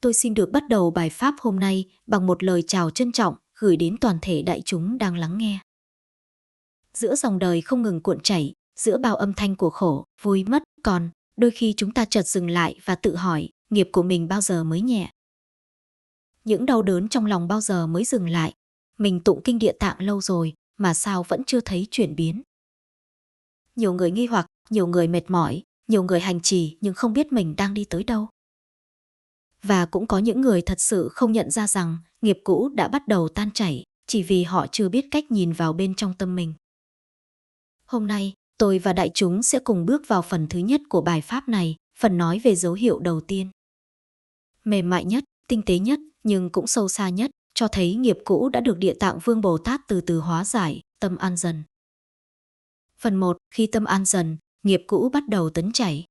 tôi xin được bắt đầu bài pháp hôm nay bằng một lời chào trân trọng gửi đến toàn thể đại chúng đang lắng nghe. Giữa dòng đời không ngừng cuộn chảy, giữa bao âm thanh của khổ, vui mất, còn đôi khi chúng ta chợt dừng lại và tự hỏi, nghiệp của mình bao giờ mới nhẹ? Những đau đớn trong lòng bao giờ mới dừng lại? Mình tụng kinh Địa Tạng lâu rồi mà sao vẫn chưa thấy chuyển biến? Nhiều người nghi hoặc, nhiều người mệt mỏi, nhiều người hành trì nhưng không biết mình đang đi tới đâu. Và cũng có những người thật sự không nhận ra rằng nghiệp cũ đã bắt đầu tan chảy, chỉ vì họ chưa biết cách nhìn vào bên trong tâm mình. Hôm nay, tôi và đại chúng sẽ cùng bước vào phần thứ nhất của bài pháp này, phần nói về dấu hiệu đầu tiên. Mềm mại nhất, tinh tế nhất, nhưng cũng sâu xa nhất, cho thấy nghiệp cũ đã được Địa Tạng Vương Bồ Tát từ từ hóa giải, tâm an dần. Phần 1, khi tâm an dần, nghiệp cũ bắt đầu tấn chảy.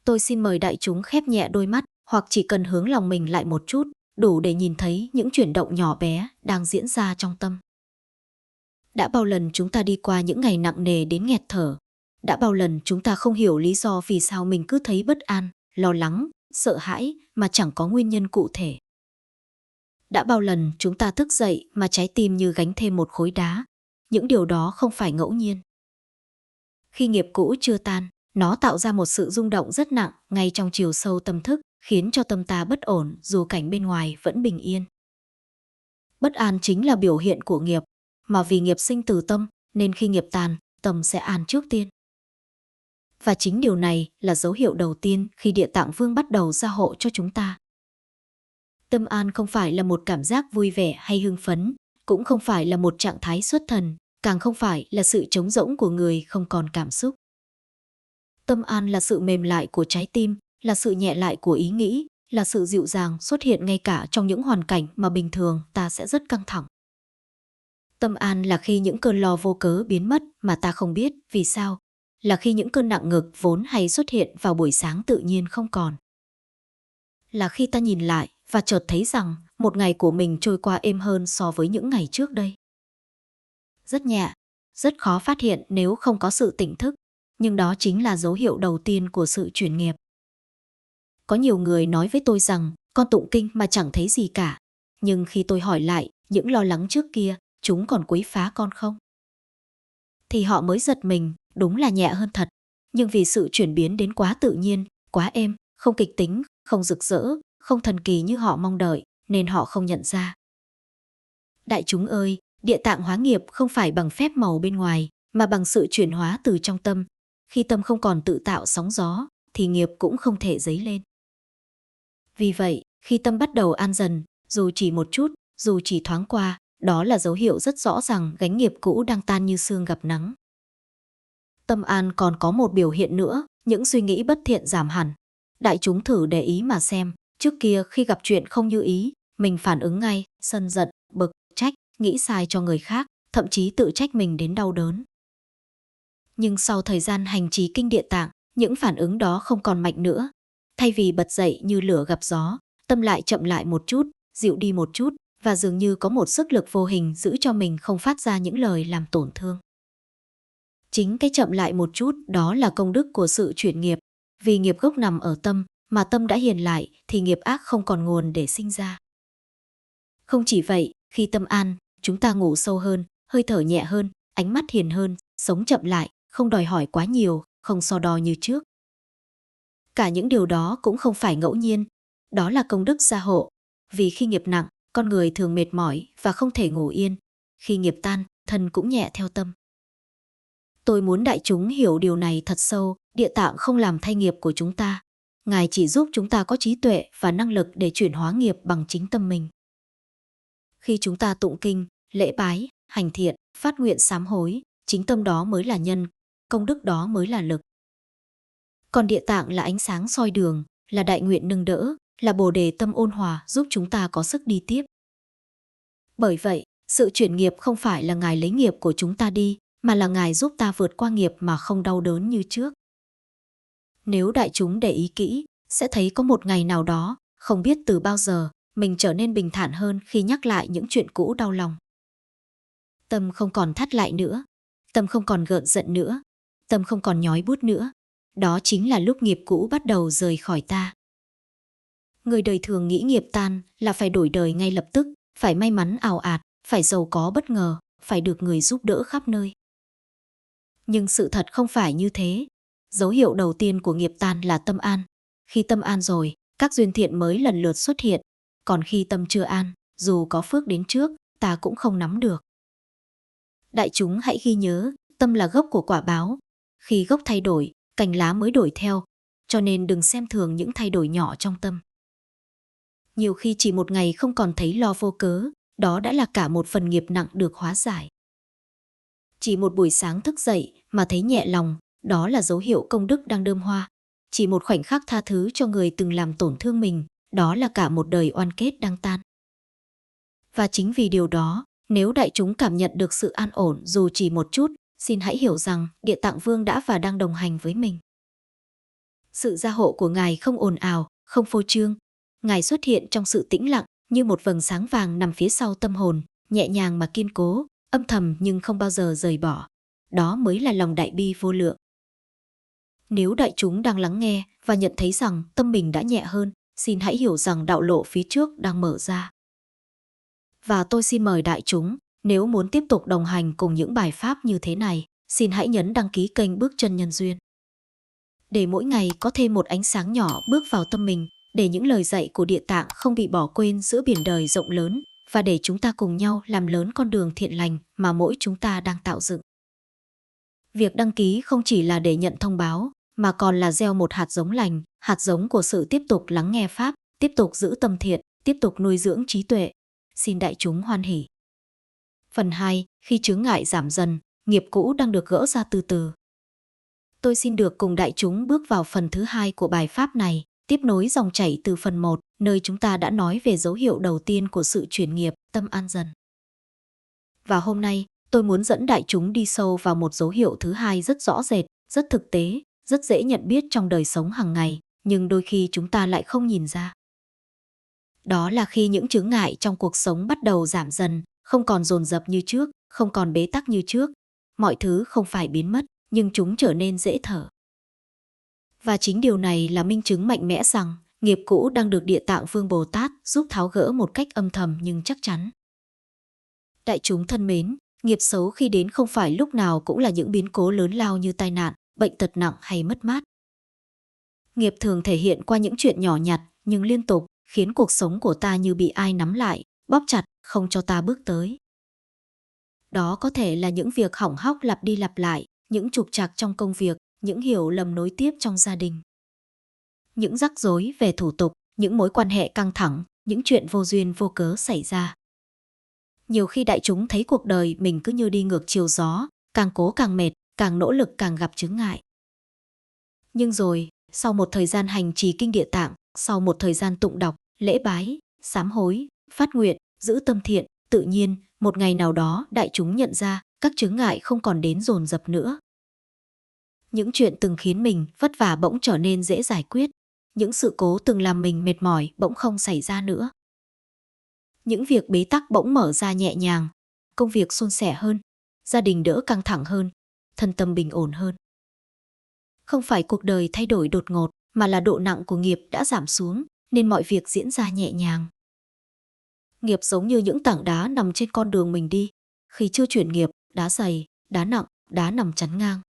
Tôi xin mời đại chúng khép nhẹ đôi mắt, hoặc chỉ cần hướng lòng mình lại một chút, đủ để nhìn thấy những chuyển động nhỏ bé đang diễn ra trong tâm. Đã bao lần chúng ta đi qua những ngày nặng nề đến nghẹt thở. Đã bao lần chúng ta không hiểu lý do vì sao mình cứ thấy bất an, lo lắng, sợ hãi mà chẳng có nguyên nhân cụ thể. Đã bao lần chúng ta thức dậy mà trái tim như gánh thêm một khối đá. Những điều đó không phải ngẫu nhiên. Khi nghiệp cũ chưa tan, nó tạo ra một sự rung động rất nặng ngay trong chiều sâu tâm thức, khiến cho tâm ta bất ổn dù cảnh bên ngoài vẫn bình yên. Bất an chính là biểu hiện của nghiệp, mà vì nghiệp sinh từ tâm, nên khi nghiệp tàn, tâm sẽ an trước tiên. Và chính điều này là dấu hiệu đầu tiên khi Địa Tạng Vương bắt đầu gia hộ cho chúng ta. Tâm an không phải là một cảm giác vui vẻ hay hưng phấn, cũng không phải là một trạng thái xuất thần, càng không phải là sự trống rỗng của người không còn cảm xúc. Tâm an là sự mềm lại của trái tim, là sự nhẹ lại của ý nghĩ, là sự dịu dàng xuất hiện ngay cả trong những hoàn cảnh mà bình thường ta sẽ rất căng thẳng. Tâm an là khi những cơn lo vô cớ biến mất mà ta không biết vì sao, là khi những cơn nặng ngực vốn hay xuất hiện vào buổi sáng tự nhiên không còn. Là khi ta nhìn lại và chợt thấy rằng một ngày của mình trôi qua êm hơn so với những ngày trước đây. Rất nhẹ, rất khó phát hiện nếu không có sự tỉnh thức, nhưng đó chính là dấu hiệu đầu tiên của sự chuyển nghiệp. Có nhiều người nói với tôi rằng con tụng kinh mà chẳng thấy gì cả, nhưng khi tôi hỏi lại những lo lắng trước kia, chúng còn quấy phá con không? Thì họ mới giật mình, đúng là nhẹ hơn thật, nhưng vì sự chuyển biến đến quá tự nhiên, quá êm, không kịch tính, không rực rỡ, không thần kỳ như họ mong đợi, nên họ không nhận ra. Đại chúng ơi, Địa Tạng hóa nghiệp không phải bằng phép màu bên ngoài, mà bằng sự chuyển hóa từ trong tâm. Khi tâm không còn tự tạo sóng gió, thì nghiệp cũng không thể dấy lên. Vì vậy, khi tâm bắt đầu an dần, dù chỉ một chút, dù chỉ thoáng qua, đó là dấu hiệu rất rõ rằng gánh nghiệp cũ đang tan như sương gặp nắng. Tâm an còn có một biểu hiện nữa, những suy nghĩ bất thiện giảm hẳn. Đại chúng thử để ý mà xem, trước kia khi gặp chuyện không như ý, mình phản ứng ngay, sân giận, bực, trách, nghĩ sai cho người khác, thậm chí tự trách mình đến đau đớn. Nhưng sau thời gian hành trì kinh Địa Tạng, những phản ứng đó không còn mạnh nữa. Thay vì bật dậy như lửa gặp gió, tâm lại chậm lại một chút, dịu đi một chút, và dường như có một sức lực vô hình giữ cho mình không phát ra những lời làm tổn thương. Chính cái chậm lại một chút đó là công đức của sự chuyển nghiệp, vì nghiệp gốc nằm ở tâm, mà tâm đã hiền lại thì nghiệp ác không còn nguồn để sinh ra. Không chỉ vậy, khi tâm an, chúng ta ngủ sâu hơn, hơi thở nhẹ hơn, ánh mắt hiền hơn, sống chậm lại, không đòi hỏi quá nhiều, không so đo như trước. Cả những điều đó cũng không phải ngẫu nhiên, đó là công đức gia hộ, vì khi nghiệp nặng, con người thường mệt mỏi và không thể ngủ yên, khi nghiệp tan, thân cũng nhẹ theo tâm. Tôi muốn đại chúng hiểu điều này thật sâu, Địa Tạng không làm thay nghiệp của chúng ta. Ngài chỉ giúp chúng ta có trí tuệ và năng lực để chuyển hóa nghiệp bằng chính tâm mình. Khi chúng ta tụng kinh, lễ bái, hành thiện, phát nguyện sám hối, chính tâm đó mới là nhân, công đức đó mới là lực. Còn Địa Tạng là ánh sáng soi đường, là đại nguyện nâng đỡ, là bồ đề tâm ôn hòa giúp chúng ta có sức đi tiếp. Bởi vậy, sự chuyển nghiệp không phải là Ngài lấy nghiệp của chúng ta đi, mà là Ngài giúp ta vượt qua nghiệp mà không đau đớn như trước. Nếu đại chúng để ý kỹ, sẽ thấy có một ngày nào đó, không biết từ bao giờ, mình trở nên bình thản hơn khi nhắc lại những chuyện cũ đau lòng. Tâm không còn thắt lại nữa, tâm không còn gợn giận nữa, tâm không còn nhói buốt nữa. Đó chính là lúc nghiệp cũ bắt đầu rời khỏi ta. Người đời thường nghĩ nghiệp tan là phải đổi đời ngay lập tức, phải may mắn ào ạt, phải giàu có bất ngờ, phải được người giúp đỡ khắp nơi. Nhưng sự thật không phải như thế. Dấu hiệu đầu tiên của nghiệp tan là tâm an. Khi tâm an rồi, các duyên thiện mới lần lượt xuất hiện. Còn khi tâm chưa an, dù có phước đến trước, ta cũng không nắm được. Đại chúng hãy ghi nhớ, tâm là gốc của quả báo. Khi gốc thay đổi, cành lá mới đổi theo. Cho nên đừng xem thường những thay đổi nhỏ trong tâm. Nhiều khi chỉ một ngày không còn thấy lo vô cớ, đó đã là cả một phần nghiệp nặng được hóa giải. Chỉ một buổi sáng thức dậy mà thấy nhẹ lòng, đó là dấu hiệu công đức đang đơm hoa. Chỉ một khoảnh khắc tha thứ cho người từng làm tổn thương mình, đó là cả một đời oan kết đang tan. Và chính vì điều đó, nếu đại chúng cảm nhận được sự an ổn dù chỉ một chút, xin hãy hiểu rằng Địa Tạng Vương đã và đang đồng hành với mình. Sự gia hộ của Ngài không ồn ào, không phô trương. Ngài xuất hiện trong sự tĩnh lặng như một vầng sáng vàng nằm phía sau tâm hồn, nhẹ nhàng mà kiên cố, âm thầm nhưng không bao giờ rời bỏ. Đó mới là lòng đại bi vô lượng. Nếu đại chúng đang lắng nghe và nhận thấy rằng tâm mình đã nhẹ hơn, xin hãy hiểu rằng đạo lộ phía trước đang mở ra. Và tôi xin mời đại chúng, nếu muốn tiếp tục đồng hành cùng những bài pháp như thế này, xin hãy nhấn đăng ký kênh Bước Chân Nhân Duyên. Để mỗi ngày có thêm một ánh sáng nhỏ bước vào tâm mình, để những lời dạy của Địa Tạng không bị bỏ quên giữa biển đời rộng lớn, và để chúng ta cùng nhau làm lớn con đường thiện lành mà mỗi chúng ta đang tạo dựng. Việc đăng ký không chỉ là để nhận thông báo, mà còn là gieo một hạt giống lành, hạt giống của sự tiếp tục lắng nghe Pháp, tiếp tục giữ tâm thiện, tiếp tục nuôi dưỡng trí tuệ. Xin đại chúng hoan hỉ. Phần 2, khi chướng ngại giảm dần, nghiệp cũ đang được gỡ ra từ từ. Tôi xin được cùng đại chúng bước vào phần thứ 2 của bài Pháp này, tiếp nối dòng chảy từ phần 1, nơi chúng ta đã nói về dấu hiệu đầu tiên của sự chuyển nghiệp, tâm an dần. Và hôm nay, tôi muốn dẫn đại chúng đi sâu vào một dấu hiệu thứ 2 rất rõ rệt, rất thực tế, rất dễ nhận biết trong đời sống hàng ngày, nhưng đôi khi chúng ta lại không nhìn ra. Đó là khi những chướng ngại trong cuộc sống bắt đầu giảm dần, không còn dồn dập như trước, không còn bế tắc như trước. Mọi thứ không phải biến mất, nhưng chúng trở nên dễ thở. Và chính điều này là minh chứng mạnh mẽ rằng nghiệp cũ đang được Địa Tạng Vương Bồ Tát giúp tháo gỡ một cách âm thầm nhưng chắc chắn. Đại chúng thân mến, nghiệp xấu khi đến không phải lúc nào cũng là những biến cố lớn lao như tai nạn, bệnh tật nặng hay mất mát. Nghiệp thường thể hiện qua những chuyện nhỏ nhặt nhưng liên tục, khiến cuộc sống của ta như bị ai nắm lại, bóp chặt, không cho ta bước tới. Đó có thể là những việc hỏng hóc lặp đi lặp lại, những trục trặc trong công việc, những hiểu lầm nối tiếp trong gia đình. Những rắc rối về thủ tục, những mối quan hệ căng thẳng, những chuyện vô duyên vô cớ xảy ra. Nhiều khi đại chúng thấy cuộc đời mình cứ như đi ngược chiều gió, càng cố càng mệt, càng nỗ lực càng gặp chướng ngại. Nhưng rồi, sau một thời gian hành trì kinh Địa Tạng, sau một thời gian tụng đọc, lễ bái, sám hối, phát nguyện, giữ tâm thiện, tự nhiên, một ngày nào đó đại chúng nhận ra các chướng ngại không còn đến dồn dập nữa. Những chuyện từng khiến mình vất vả bỗng trở nên dễ giải quyết. Những sự cố từng làm mình mệt mỏi bỗng không xảy ra nữa. Những việc bế tắc bỗng mở ra nhẹ nhàng, công việc suôn sẻ hơn, gia đình đỡ căng thẳng hơn, thân tâm bình ổn hơn. Không phải cuộc đời thay đổi đột ngột, mà là độ nặng của nghiệp đã giảm xuống, nên mọi việc diễn ra nhẹ nhàng. Nghiệp giống như những tảng đá nằm trên con đường mình đi. Khi chưa chuyển nghiệp, đá dày, đá nặng, đá nằm chắn ngang.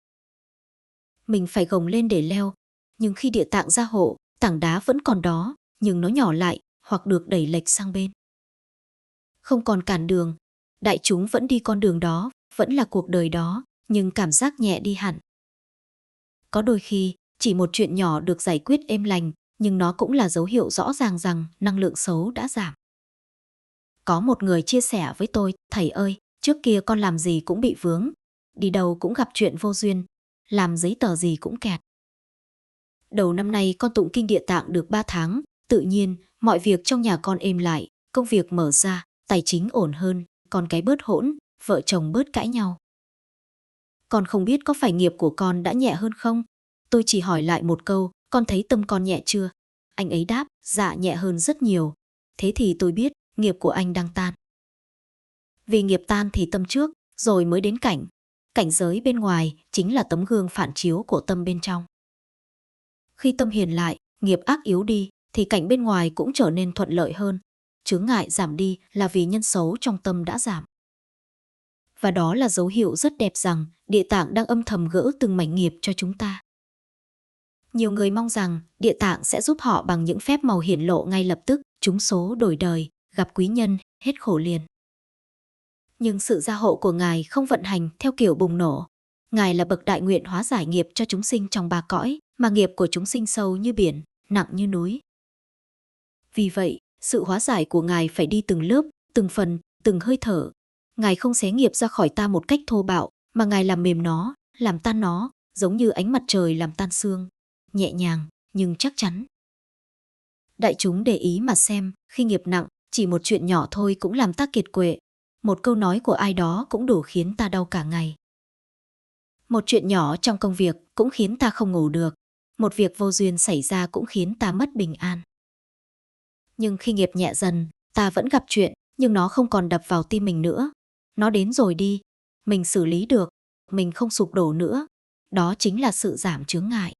Mình phải gồng lên để leo, nhưng khi Địa Tạng gia hộ, tảng đá vẫn còn đó, nhưng nó nhỏ lại hoặc được đẩy lệch sang bên. Không còn cản đường, đại chúng vẫn đi con đường đó, vẫn là cuộc đời đó, nhưng cảm giác nhẹ đi hẳn. Có đôi khi, chỉ một chuyện nhỏ được giải quyết êm lành, nhưng nó cũng là dấu hiệu rõ ràng rằng năng lượng xấu đã giảm. Có một người chia sẻ với tôi, thầy ơi, trước kia con làm gì cũng bị vướng, đi đâu cũng gặp chuyện vô duyên, làm giấy tờ gì cũng kẹt. Đầu năm nay con tụng kinh Địa Tạng được 3 tháng, tự nhiên, mọi việc trong nhà con êm lại, công việc mở ra, tài chính ổn hơn, con cái bớt hỗn, vợ chồng bớt cãi nhau. Con không biết có phải nghiệp của con đã nhẹ hơn không? Tôi chỉ hỏi lại một câu, con thấy tâm con nhẹ chưa? Anh ấy đáp, dạ nhẹ hơn rất nhiều. Thế thì tôi biết, nghiệp của anh đang tan. Vì nghiệp tan thì tâm trước, rồi mới đến cảnh. Cảnh giới bên ngoài chính là tấm gương phản chiếu của tâm bên trong. Khi tâm hiền lại, nghiệp ác yếu đi, thì cảnh bên ngoài cũng trở nên thuận lợi hơn. Chướng ngại giảm đi là vì nhân xấu trong tâm đã giảm. Và đó là dấu hiệu rất đẹp rằng Địa Tạng đang âm thầm gỡ từng mảnh nghiệp cho chúng ta. Nhiều người mong rằng Địa Tạng sẽ giúp họ bằng những phép màu hiển lộ ngay lập tức, trúng số đổi đời, gặp quý nhân, hết khổ liền. Nhưng sự gia hộ của Ngài không vận hành theo kiểu bùng nổ. Ngài là bậc đại nguyện hóa giải nghiệp cho chúng sinh trong ba cõi, mà nghiệp của chúng sinh sâu như biển, nặng như núi. Vì vậy, sự hóa giải của Ngài phải đi từng lớp, từng phần, từng hơi thở. Ngài không xé nghiệp ra khỏi ta một cách thô bạo, mà Ngài làm mềm nó, làm tan nó, giống như ánh mặt trời làm tan sương. Nhẹ nhàng, nhưng chắc chắn. Đại chúng để ý mà xem, khi nghiệp nặng, chỉ một chuyện nhỏ thôi cũng làm ta kiệt quệ. Một câu nói của ai đó cũng đủ khiến ta đau cả ngày. Một chuyện nhỏ trong công việc cũng khiến ta không ngủ được. Một việc vô duyên xảy ra cũng khiến ta mất bình an. Nhưng khi nghiệp nhẹ dần, ta vẫn gặp chuyện, nhưng nó không còn đập vào tim mình nữa. Nó đến rồi đi, mình xử lý được, mình không sụp đổ nữa. Đó chính là sự giảm chướng ngại.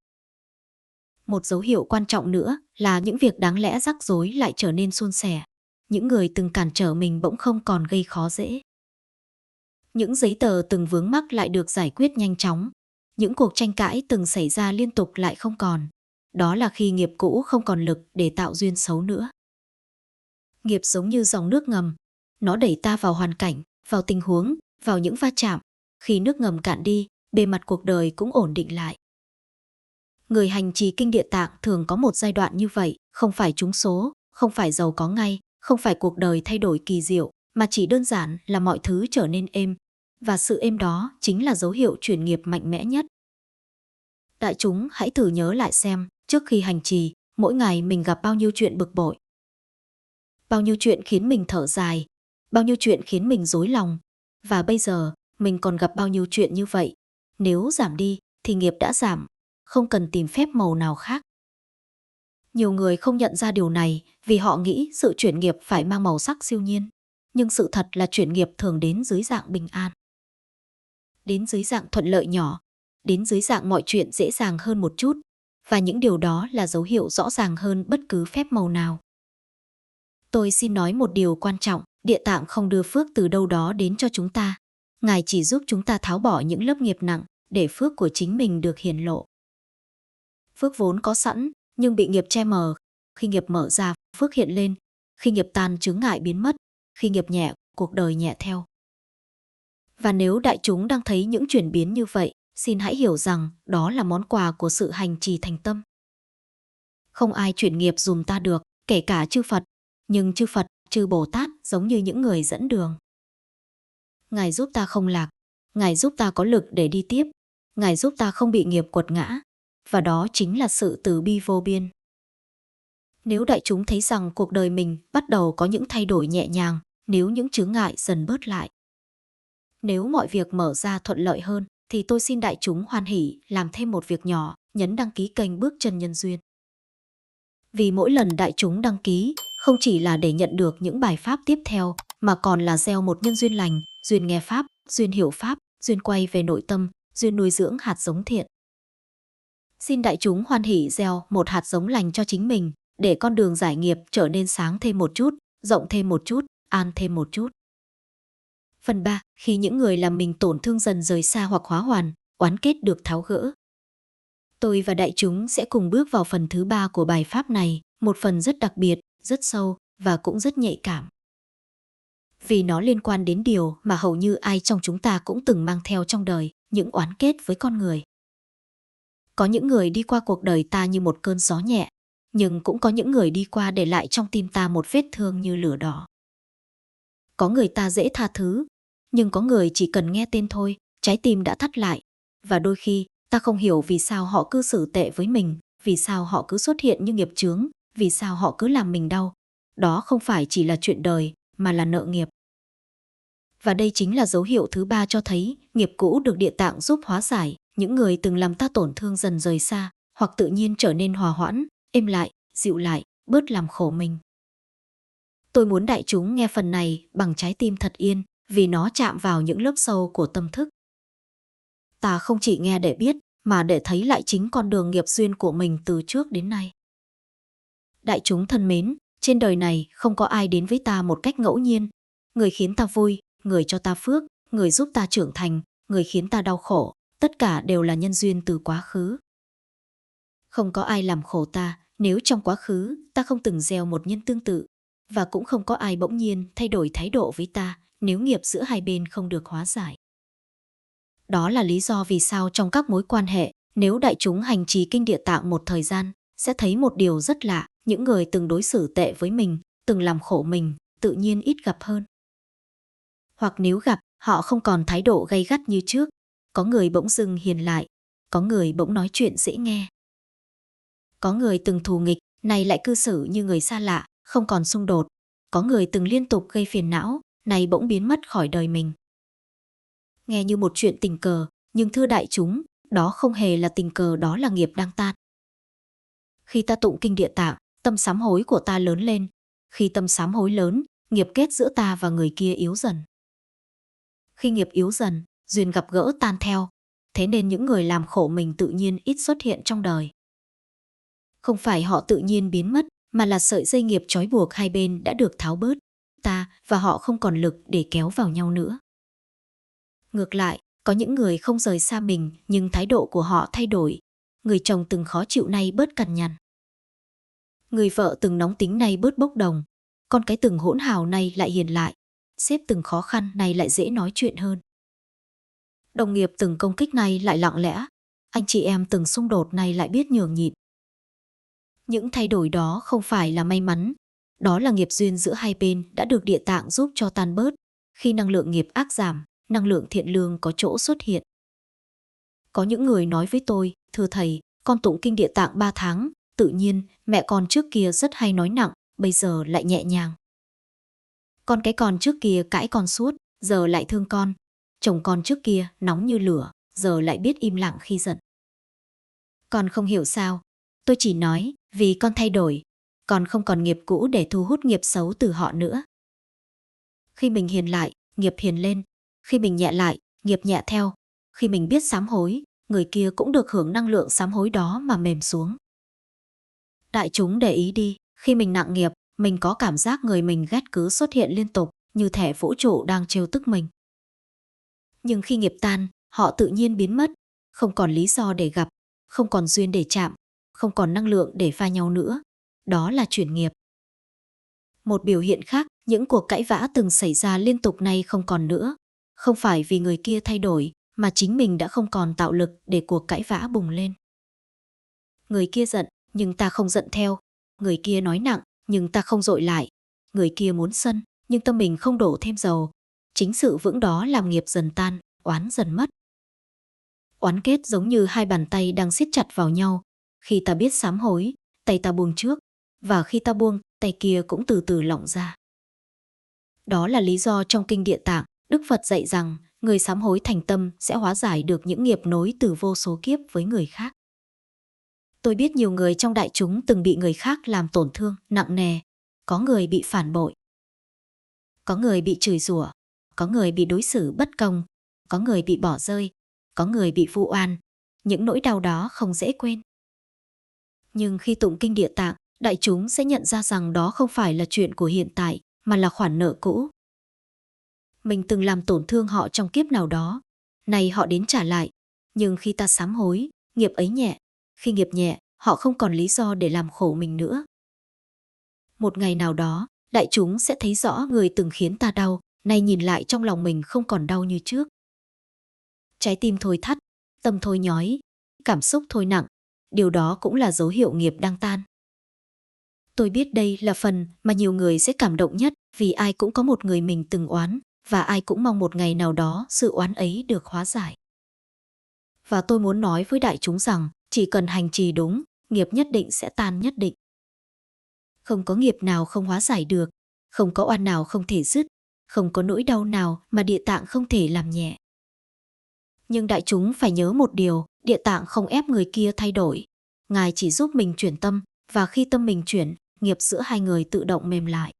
Một dấu hiệu quan trọng nữa là những việc đáng lẽ rắc rối lại trở nên suôn sẻ. Những người từng cản trở mình bỗng không còn gây khó dễ. Những giấy tờ từng vướng mắc lại được giải quyết nhanh chóng. Những cuộc tranh cãi từng xảy ra liên tục lại không còn. Đó là khi nghiệp cũ không còn lực để tạo duyên xấu nữa. Nghiệp giống như dòng nước ngầm. Nó đẩy ta vào hoàn cảnh, vào tình huống, vào những va chạm. Khi nước ngầm cạn đi, bề mặt cuộc đời cũng ổn định lại. Người hành trì kinh Địa Tạng thường có một giai đoạn như vậy, không phải trúng số, không phải giàu có ngay, không phải cuộc đời thay đổi kỳ diệu, mà chỉ đơn giản là mọi thứ trở nên êm. Và sự êm đó chính là dấu hiệu chuyển nghiệp mạnh mẽ nhất. Đại chúng hãy thử nhớ lại xem, trước khi hành trì, mỗi ngày mình gặp bao nhiêu chuyện bực bội. Bao nhiêu chuyện khiến mình thở dài, bao nhiêu chuyện khiến mình rối lòng. Và bây giờ, mình còn gặp bao nhiêu chuyện như vậy. Nếu giảm đi, thì nghiệp đã giảm, không cần tìm phép màu nào khác. Nhiều người không nhận ra điều này vì họ nghĩ sự chuyển nghiệp phải mang màu sắc siêu nhiên. Nhưng sự thật là chuyển nghiệp thường đến dưới dạng bình an. Đến dưới dạng thuận lợi nhỏ, đến dưới dạng mọi chuyện dễ dàng hơn một chút. Và những điều đó là dấu hiệu rõ ràng hơn bất cứ phép màu nào. Tôi xin nói một điều quan trọng, Địa Tạng không đưa phước từ đâu đó đến cho chúng ta. Ngài chỉ giúp chúng ta tháo bỏ những lớp nghiệp nặng để phước của chính mình được hiển lộ. Phước vốn có sẵn, nhưng bị nghiệp che mờ. Khi nghiệp mở ra, phước hiện lên. Khi nghiệp tan, chướng ngại biến mất. Khi nghiệp nhẹ, cuộc đời nhẹ theo. Và nếu đại chúng đang thấy những chuyển biến như vậy, xin hãy hiểu rằng đó là món quà của sự hành trì thành tâm. Không ai chuyển nghiệp dùm ta được, kể cả chư Phật. Nhưng chư Phật, chư Bồ Tát giống như những người dẫn đường. Ngài giúp ta không lạc. Ngài giúp ta có lực để đi tiếp. Ngài giúp ta không bị nghiệp quật ngã. Và đó chính là sự từ bi vô biên. Nếu đại chúng thấy rằng cuộc đời mình bắt đầu có những thay đổi nhẹ nhàng, nếu những chướng ngại dần bớt lại, nếu mọi việc mở ra thuận lợi hơn, thì tôi xin đại chúng hoan hỉ làm thêm một việc nhỏ, nhấn đăng ký kênh Bước Chân Nhân Duyên. Vì mỗi lần đại chúng đăng ký, không chỉ là để nhận được những bài pháp tiếp theo, mà còn là gieo một nhân duyên lành, duyên nghe pháp, duyên hiểu pháp, duyên quay về nội tâm, duyên nuôi dưỡng hạt giống thiện. Xin đại chúng hoan hỉ gieo một hạt giống lành cho chính mình, để con đường giải nghiệp trở nên sáng thêm một chút, rộng thêm một chút, an thêm một chút. Phần 3. Khi những người làm mình tổn thương dần rời xa hoặc hóa hoàn, oán kết được tháo gỡ. Tôi và đại chúng sẽ cùng bước vào phần thứ 3 của bài pháp này, một phần rất đặc biệt, rất sâu và cũng rất nhạy cảm. Vì nó liên quan đến điều mà hầu như ai trong chúng ta cũng từng mang theo trong đời, những oán kết với con người. Có những người đi qua cuộc đời ta như một cơn gió nhẹ, nhưng cũng có những người đi qua để lại trong tim ta một vết thương như lửa đỏ. Có người ta dễ tha thứ, nhưng có người chỉ cần nghe tên thôi, trái tim đã thắt lại. Và đôi khi, ta không hiểu vì sao họ cư xử tệ với mình, vì sao họ cứ xuất hiện như nghiệp chướng, vì sao họ cứ làm mình đau. Đó không phải chỉ là chuyện đời, mà là nợ nghiệp. Và đây chính là dấu hiệu thứ 3 cho thấy nghiệp cũ được Địa Tạng giúp hóa giải. Những người từng làm ta tổn thương dần rời xa, hoặc tự nhiên trở nên hòa hoãn, êm lại, dịu lại, bớt làm khổ mình. Tôi muốn đại chúng nghe phần này bằng trái tim thật yên, vì nó chạm vào những lớp sâu của tâm thức. Ta không chỉ nghe để biết, mà để thấy lại chính con đường nghiệp duyên của mình từ trước đến nay. Đại chúng thân mến, trên đời này không có ai đến với ta một cách ngẫu nhiên. Người khiến ta vui, người cho ta phước, người giúp ta trưởng thành, người khiến ta đau khổ, tất cả đều là nhân duyên từ quá khứ. Không có ai làm khổ ta nếu trong quá khứ ta không từng gieo một nhân tương tự, và cũng không có ai bỗng nhiên thay đổi thái độ với ta nếu nghiệp giữa hai bên không được hóa giải. Đó là lý do vì sao trong các mối quan hệ, nếu đại chúng hành trì kinh Địa Tạng một thời gian, sẽ thấy một điều rất lạ, những người từng đối xử tệ với mình, từng làm khổ mình, tự nhiên ít gặp hơn. Hoặc nếu gặp, họ không còn thái độ gay gắt như trước, có người bỗng dưng hiền lại, có người bỗng nói chuyện dễ nghe. Có người từng thù nghịch, nay lại cư xử như người xa lạ, không còn xung đột. Có người từng liên tục gây phiền não, nay bỗng biến mất khỏi đời mình. Nghe như một chuyện tình cờ, nhưng thưa đại chúng, đó không hề là tình cờ, đó là nghiệp đang tan. Khi ta tụng kinh Địa Tạng, tâm sám hối của ta lớn lên. Khi tâm sám hối lớn, nghiệp kết giữa ta và người kia yếu dần. Khi nghiệp yếu dần, duyên gặp gỡ tan theo. Thế nên những người làm khổ mình tự nhiên ít xuất hiện trong đời. Không phải họ tự nhiên biến mất, mà là sợi dây nghiệp trói buộc hai bên đã được tháo bớt. Ta và họ không còn lực để kéo vào nhau nữa. Ngược lại, có những người không rời xa mình nhưng thái độ của họ thay đổi. Người chồng từng khó chịu nay bớt cằn nhằn. Người vợ từng nóng tính nay bớt bốc đồng. Con cái từng hỗn hào nay lại hiền lại. Sếp từng khó khăn nay lại dễ nói chuyện hơn. Đồng nghiệp từng công kích nay lại lặng lẽ. Anh chị em từng xung đột nay lại biết nhường nhịn. Những thay đổi đó không phải là may mắn. Đó là nghiệp duyên giữa hai bên đã được Địa Tạng giúp cho tan bớt. Khi năng lượng nghiệp ác giảm, năng lượng thiện lương có chỗ xuất hiện. Có những người nói với tôi, thưa thầy, con tụng kinh Địa Tạng 3 tháng, tự nhiên mẹ con trước kia rất hay nói nặng, bây giờ lại nhẹ nhàng. Con cái con trước kia cãi con suốt, giờ lại thương con. Chồng con trước kia nóng như lửa, giờ lại biết im lặng khi giận. Con không hiểu sao. Tôi chỉ nói, vì con thay đổi, con không còn nghiệp cũ để thu hút nghiệp xấu từ họ nữa. Khi mình hiền lại, nghiệp hiền lên. Khi mình nhẹ lại, nghiệp nhẹ theo. Khi mình biết sám hối, người kia cũng được hưởng năng lượng sám hối đó mà mềm xuống. Đại chúng để ý đi, khi mình nặng nghiệp, mình có cảm giác người mình ghét cứ xuất hiện liên tục, như thể vũ trụ đang trêu tức mình. Nhưng khi nghiệp tan, họ tự nhiên biến mất, không còn lý do để gặp, không còn duyên để chạm, không còn năng lượng để pha nhau nữa. Đó là chuyển nghiệp. Một biểu hiện khác, những cuộc cãi vã từng xảy ra liên tục nay không còn nữa. Không phải vì người kia thay đổi, mà chính mình đã không còn tạo lực để cuộc cãi vã bùng lên. Người kia giận, nhưng ta không giận theo. Người kia nói nặng, nhưng ta không dội lại. Người kia muốn sân, nhưng tâm mình không đổ thêm dầu. Chính sự vững đó làm nghiệp dần tan, oán dần mất. Oán kết giống như hai bàn tay đang siết chặt vào nhau. Khi ta biết sám hối, tay ta buông trước, và khi ta buông, tay kia cũng từ từ lỏng ra. Đó là lý do trong kinh Địa Tạng, Đức Phật dạy rằng người sám hối thành tâm sẽ hóa giải được những nghiệp nối từ vô số kiếp với người khác. Tôi biết nhiều người trong đại chúng từng bị người khác làm tổn thương nặng nề. Có người bị phản bội, có người bị chửi rủa, có người bị đối xử bất công, có người bị bỏ rơi, có người bị vu oan. Những nỗi đau đó không dễ quên. Nhưng khi tụng kinh Địa Tạng, đại chúng sẽ nhận ra rằng đó không phải là chuyện của hiện tại, mà là khoản nợ cũ. Mình từng làm tổn thương họ trong kiếp nào đó, nay họ đến trả lại. Nhưng khi ta sám hối, nghiệp ấy nhẹ. Khi nghiệp nhẹ, họ không còn lý do để làm khổ mình nữa. Một ngày nào đó, đại chúng sẽ thấy rõ người từng khiến ta đau, nay nhìn lại trong lòng mình không còn đau như trước. Trái tim thôi thắt, tâm thôi nhói, cảm xúc thôi nặng, điều đó cũng là dấu hiệu nghiệp đang tan. Tôi biết đây là phần mà nhiều người sẽ cảm động nhất, vì ai cũng có một người mình từng oán, và ai cũng mong một ngày nào đó sự oán ấy được hóa giải. Và tôi muốn nói với đại chúng rằng, chỉ cần hành trì đúng, nghiệp nhất định sẽ tan nhất định. Không có nghiệp nào không hóa giải được, không có oan nào không thể dứt, không có nỗi đau nào mà Địa Tạng không thể làm nhẹ. Nhưng đại chúng phải nhớ một điều, Địa Tạng không ép người kia thay đổi. Ngài chỉ giúp mình chuyển tâm, và khi tâm mình chuyển, nghiệp giữa hai người tự động mềm lại.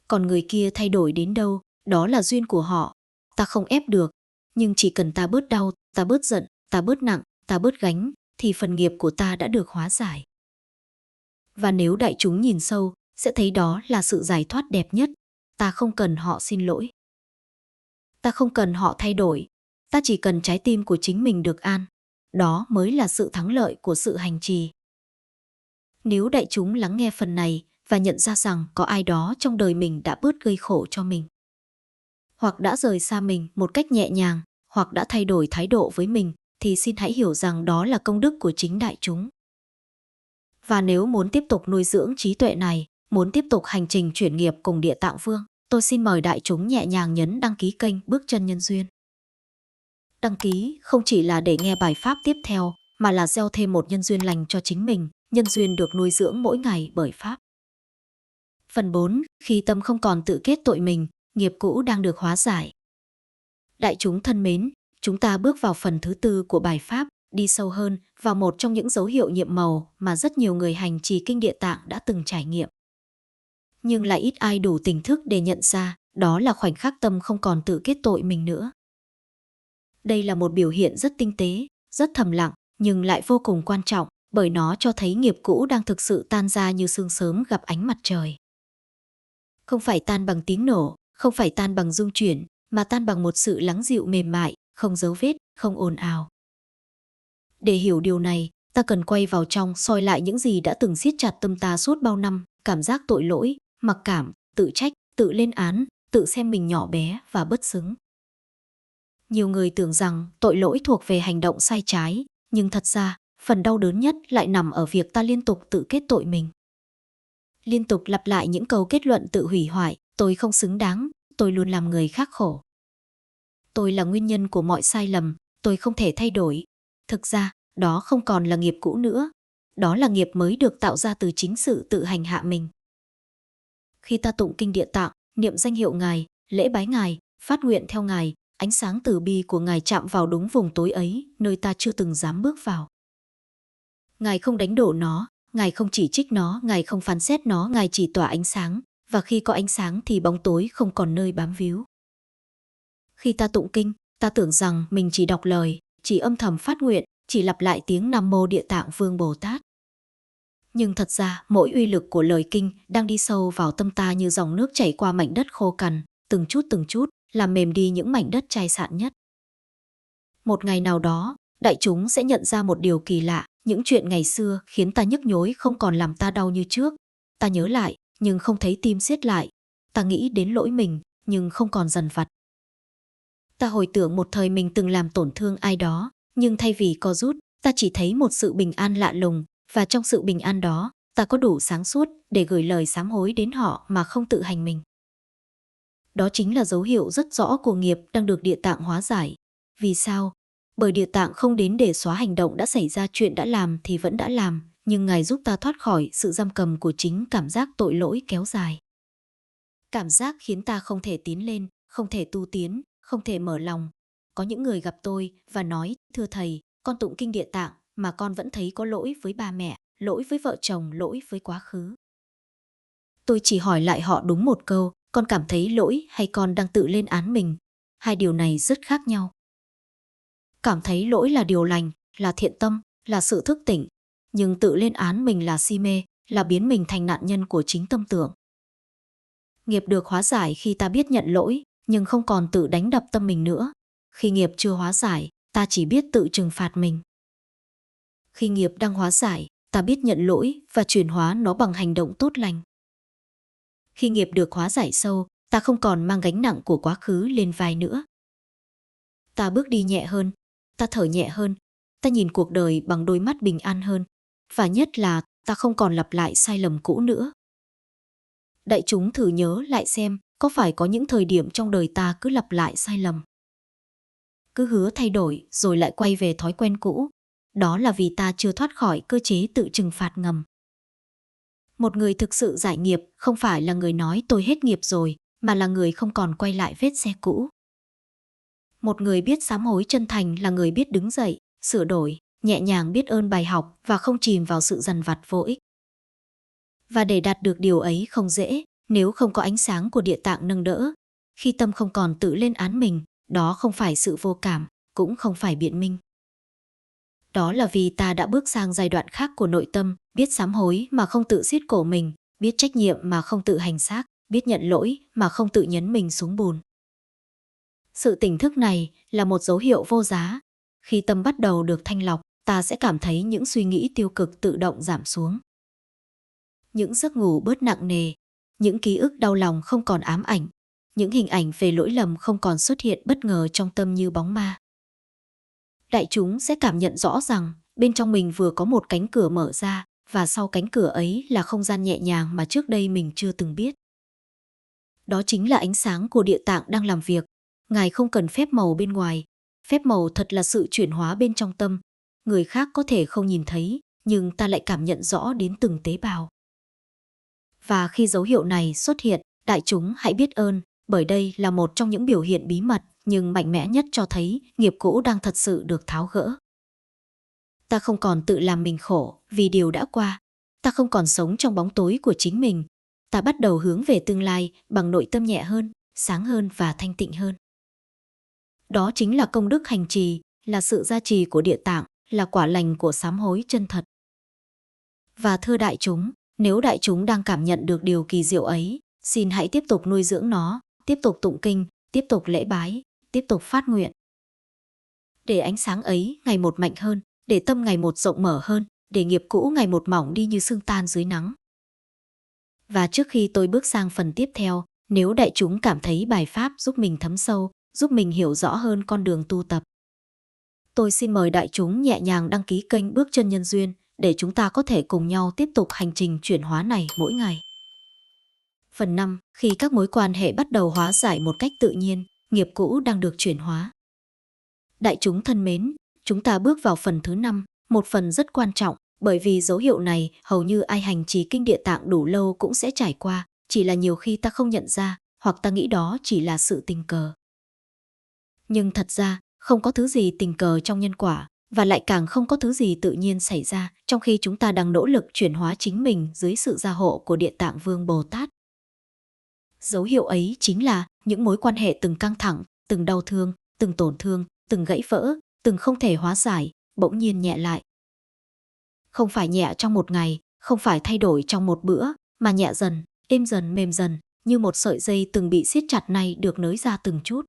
Còn người kia thay đổi đến đâu, đó là duyên của họ. Ta không ép được, nhưng chỉ cần ta bớt đau, ta bớt giận, ta bớt nặng, ta bớt gánh, thì phần nghiệp của ta đã được hóa giải. Và nếu đại chúng nhìn sâu, sẽ thấy đó là sự giải thoát đẹp nhất. Ta không cần họ xin lỗi. Ta không cần họ thay đổi. Ta chỉ cần trái tim của chính mình được an. Đó mới là sự thắng lợi của sự hành trì. Nếu đại chúng lắng nghe phần này và nhận ra rằng có ai đó trong đời mình đã bớt gây khổ cho mình, hoặc đã rời xa mình một cách nhẹ nhàng, hoặc đã thay đổi thái độ với mình, thì xin hãy hiểu rằng đó là công đức của chính đại chúng. Và nếu muốn tiếp tục nuôi dưỡng trí tuệ này, muốn tiếp tục hành trình chuyển nghiệp cùng Địa Tạng Vương, tôi xin mời đại chúng nhẹ nhàng nhấn đăng ký kênh Bước Chân Nhân Duyên. Đăng ký không chỉ là để nghe bài pháp tiếp theo, mà là gieo thêm một nhân duyên lành cho chính mình, nhân duyên được nuôi dưỡng mỗi ngày bởi pháp. Phần 4. Khi tâm không còn tự kết tội mình, nghiệp cũ đang được hóa giải. Đại chúng thân mến, chúng ta bước vào phần thứ 4 của bài pháp, đi sâu hơn vào một trong những dấu hiệu nhiệm màu mà rất nhiều người hành trì kinh Địa Tạng đã từng trải nghiệm. Nhưng lại ít ai đủ tỉnh thức để nhận ra, đó là khoảnh khắc tâm không còn tự kết tội mình nữa. Đây là một biểu hiện rất tinh tế, rất thầm lặng, nhưng lại vô cùng quan trọng, bởi nó cho thấy nghiệp cũ đang thực sự tan ra như sương sớm gặp ánh mặt trời. Không phải tan bằng tiếng nổ, không phải tan bằng rung chuyển, mà tan bằng một sự lắng dịu mềm mại, không dấu vết, không ồn ào. Để hiểu điều này, ta cần quay vào trong soi lại những gì đã từng siết chặt tâm ta suốt bao năm, cảm giác tội lỗi, mặc cảm, tự trách, tự lên án, tự xem mình nhỏ bé và bất xứng. Nhiều người tưởng rằng tội lỗi thuộc về hành động sai trái, nhưng thật ra, phần đau đớn nhất lại nằm ở việc ta liên tục tự kết tội mình. Liên tục lặp lại những câu kết luận tự hủy hoại, tôi không xứng đáng, tôi luôn làm người khác khổ. Tôi là nguyên nhân của mọi sai lầm, tôi không thể thay đổi. Thực ra, đó không còn là nghiệp cũ nữa. Đó là nghiệp mới được tạo ra từ chính sự tự hành hạ mình. Khi ta tụng kinh Địa Tạng, niệm danh hiệu Ngài, lễ bái Ngài, phát nguyện theo Ngài, ánh sáng từ bi của Ngài chạm vào đúng vùng tối ấy, nơi ta chưa từng dám bước vào. Ngài không đánh đổ nó, Ngài không chỉ trích nó, Ngài không phán xét nó, Ngài chỉ tỏa ánh sáng, và khi có ánh sáng thì bóng tối không còn nơi bám víu. Khi ta tụng kinh, ta tưởng rằng mình chỉ đọc lời, chỉ âm thầm phát nguyện, chỉ lặp lại tiếng Nam Mô Địa Tạng Vương Bồ Tát. Nhưng thật ra, mỗi uy lực của lời kinh đang đi sâu vào tâm ta như dòng nước chảy qua mảnh đất khô cằn, từng chút, làm mềm đi những mảnh đất chai sạn nhất. Một ngày nào đó, đại chúng sẽ nhận ra một điều kỳ lạ, những chuyện ngày xưa khiến ta nhức nhối không còn làm ta đau như trước. Ta nhớ lại, nhưng không thấy tim siết lại. Ta nghĩ đến lỗi mình, nhưng không còn dằn vặt. Ta hồi tưởng một thời mình từng làm tổn thương ai đó, nhưng thay vì co rút, ta chỉ thấy một sự bình an lạ lùng, và trong sự bình an đó, ta có đủ sáng suốt để gửi lời sám hối đến họ mà không tự hành mình. Đó chính là dấu hiệu rất rõ của nghiệp đang được Địa Tạng hóa giải. Vì sao? Bởi Địa Tạng không đến để xóa hành động đã xảy ra, chuyện đã làm thì vẫn đã làm, nhưng Ngài giúp ta thoát khỏi sự giam cầm của chính cảm giác tội lỗi kéo dài. Cảm giác khiến ta không thể tiến lên, không thể tu tiến, không thể mở lòng. Có những người gặp tôi và nói, thưa thầy, con tụng kinh Địa Tạng mà con vẫn thấy có lỗi với ba mẹ, lỗi với vợ chồng, lỗi với quá khứ. Tôi chỉ hỏi lại họ đúng một câu, con cảm thấy lỗi hay con đang tự lên án mình? Hai điều này rất khác nhau. Cảm thấy lỗi là điều lành, là thiện tâm, là sự thức tỉnh. Nhưng tự lên án mình là si mê, là biến mình thành nạn nhân của chính tâm tưởng. Nghiệp được hóa giải khi ta biết nhận lỗi, nhưng không còn tự đánh đập tâm mình nữa. Khi nghiệp chưa hóa giải, ta chỉ biết tự trừng phạt mình. Khi nghiệp đang hóa giải, ta biết nhận lỗi và chuyển hóa nó bằng hành động tốt lành. Khi nghiệp được hóa giải sâu, ta không còn mang gánh nặng của quá khứ lên vai nữa. Ta bước đi nhẹ hơn, ta thở nhẹ hơn, ta nhìn cuộc đời bằng đôi mắt bình an hơn. Và nhất là ta không còn lặp lại sai lầm cũ nữa. Đại chúng thử nhớ lại xem, có phải có những thời điểm trong đời ta cứ lặp lại sai lầm, cứ hứa thay đổi rồi lại quay về thói quen cũ. Đó là vì ta chưa thoát khỏi cơ chế tự trừng phạt ngầm. Một người thực sự giải nghiệp không phải là người nói tôi hết nghiệp rồi, mà là người không còn quay lại vết xe cũ. Một người biết sám hối chân thành là người biết đứng dậy, sửa đổi, nhẹ nhàng biết ơn bài học và không chìm vào sự dằn vặt vô ích. Và để đạt được điều ấy không dễ, nếu không có ánh sáng của Địa Tạng nâng đỡ. Khi tâm không còn tự lên án mình, đó không phải sự vô cảm, cũng không phải biện minh. Đó là vì ta đã bước sang giai đoạn khác của nội tâm, biết sám hối mà không tự siết cổ mình, biết trách nhiệm mà không tự hành xác, biết nhận lỗi mà không tự nhấn mình xuống bùn. Sự tỉnh thức này là một dấu hiệu vô giá. Khi tâm bắt đầu được thanh lọc, ta sẽ cảm thấy những suy nghĩ tiêu cực tự động giảm xuống. Những giấc ngủ bớt nặng nề, những ký ức đau lòng không còn ám ảnh, những hình ảnh về lỗi lầm không còn xuất hiện bất ngờ trong tâm như bóng ma. Đại chúng sẽ cảm nhận rõ rằng bên trong mình vừa có một cánh cửa mở ra, và sau cánh cửa ấy là không gian nhẹ nhàng mà trước đây mình chưa từng biết. Đó chính là ánh sáng của Địa Tạng đang làm việc. Ngài không cần phép màu bên ngoài. Phép màu thật là sự chuyển hóa bên trong tâm. Người khác có thể không nhìn thấy, nhưng ta lại cảm nhận rõ đến từng tế bào. Và khi dấu hiệu này xuất hiện, đại chúng hãy biết ơn, bởi đây là một trong những biểu hiện bí mật nhưng mạnh mẽ nhất cho thấy nghiệp cũ đang thật sự được tháo gỡ. Ta không còn tự làm mình khổ vì điều đã qua. Ta không còn sống trong bóng tối của chính mình. Ta bắt đầu hướng về tương lai bằng nội tâm nhẹ hơn, sáng hơn và thanh tịnh hơn. Đó chính là công đức hành trì, là sự gia trì của Địa Tạng, là quả lành của sám hối chân thật. Và thưa đại chúng, nếu đại chúng đang cảm nhận được điều kỳ diệu ấy, xin hãy tiếp tục nuôi dưỡng nó, tiếp tục tụng kinh, tiếp tục lễ bái, tiếp tục phát nguyện. Để ánh sáng ấy ngày một mạnh hơn, để tâm ngày một rộng mở hơn, để nghiệp cũ ngày một mỏng đi như sương tan dưới nắng. Và trước khi tôi bước sang phần tiếp theo, nếu đại chúng cảm thấy bài pháp giúp mình thấm sâu, giúp mình hiểu rõ hơn con đường tu tập, tôi xin mời đại chúng nhẹ nhàng đăng ký kênh Bước Chân Nhân Duyên để chúng ta có thể cùng nhau tiếp tục hành trình chuyển hóa này mỗi ngày. Phần 5. Khi các mối quan hệ bắt đầu hóa giải một cách tự nhiên, nghiệp cũ đang được chuyển hóa. Đại chúng thân mến, chúng ta bước vào phần thứ 5, một phần rất quan trọng, bởi vì dấu hiệu này hầu như ai hành trì kinh Địa Tạng đủ lâu cũng sẽ trải qua, chỉ là nhiều khi ta không nhận ra, hoặc ta nghĩ đó chỉ là sự tình cờ. Nhưng thật ra, không có thứ gì tình cờ trong nhân quả, và lại càng không có thứ gì tự nhiên xảy ra, trong khi chúng ta đang nỗ lực chuyển hóa chính mình dưới sự gia hộ của Địa Tạng Vương Bồ Tát. Dấu hiệu ấy chính là những mối quan hệ từng căng thẳng, từng đau thương, từng tổn thương, từng gãy vỡ, từng không thể hóa giải, bỗng nhiên nhẹ lại. Không phải nhẹ trong một ngày, không phải thay đổi trong một bữa, mà nhẹ dần, êm dần, mềm dần, như một sợi dây từng bị siết chặt này được nới ra từng chút.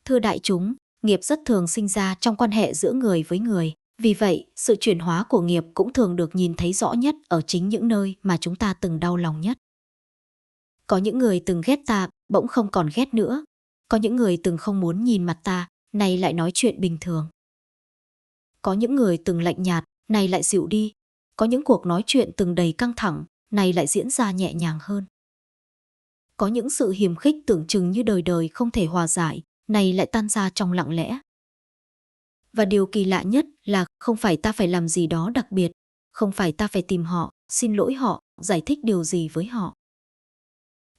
Thưa đại chúng, nghiệp rất thường sinh ra trong quan hệ giữa người với người. Vì vậy, sự chuyển hóa của nghiệp cũng thường được nhìn thấy rõ nhất ở chính những nơi mà chúng ta từng đau lòng nhất. Có những người từng ghét ta, bỗng không còn ghét nữa. Có những người từng không muốn nhìn mặt ta, nay lại nói chuyện bình thường. Có những người từng lạnh nhạt, nay lại dịu đi. Có những cuộc nói chuyện từng đầy căng thẳng, nay lại diễn ra nhẹ nhàng hơn. Có những sự hiềm khích tưởng chừng như đời đời không thể hòa giải, nay lại tan ra trong lặng lẽ. Và điều kỳ lạ nhất là không phải ta phải làm gì đó đặc biệt, không phải ta phải tìm họ, xin lỗi họ, giải thích điều gì với họ.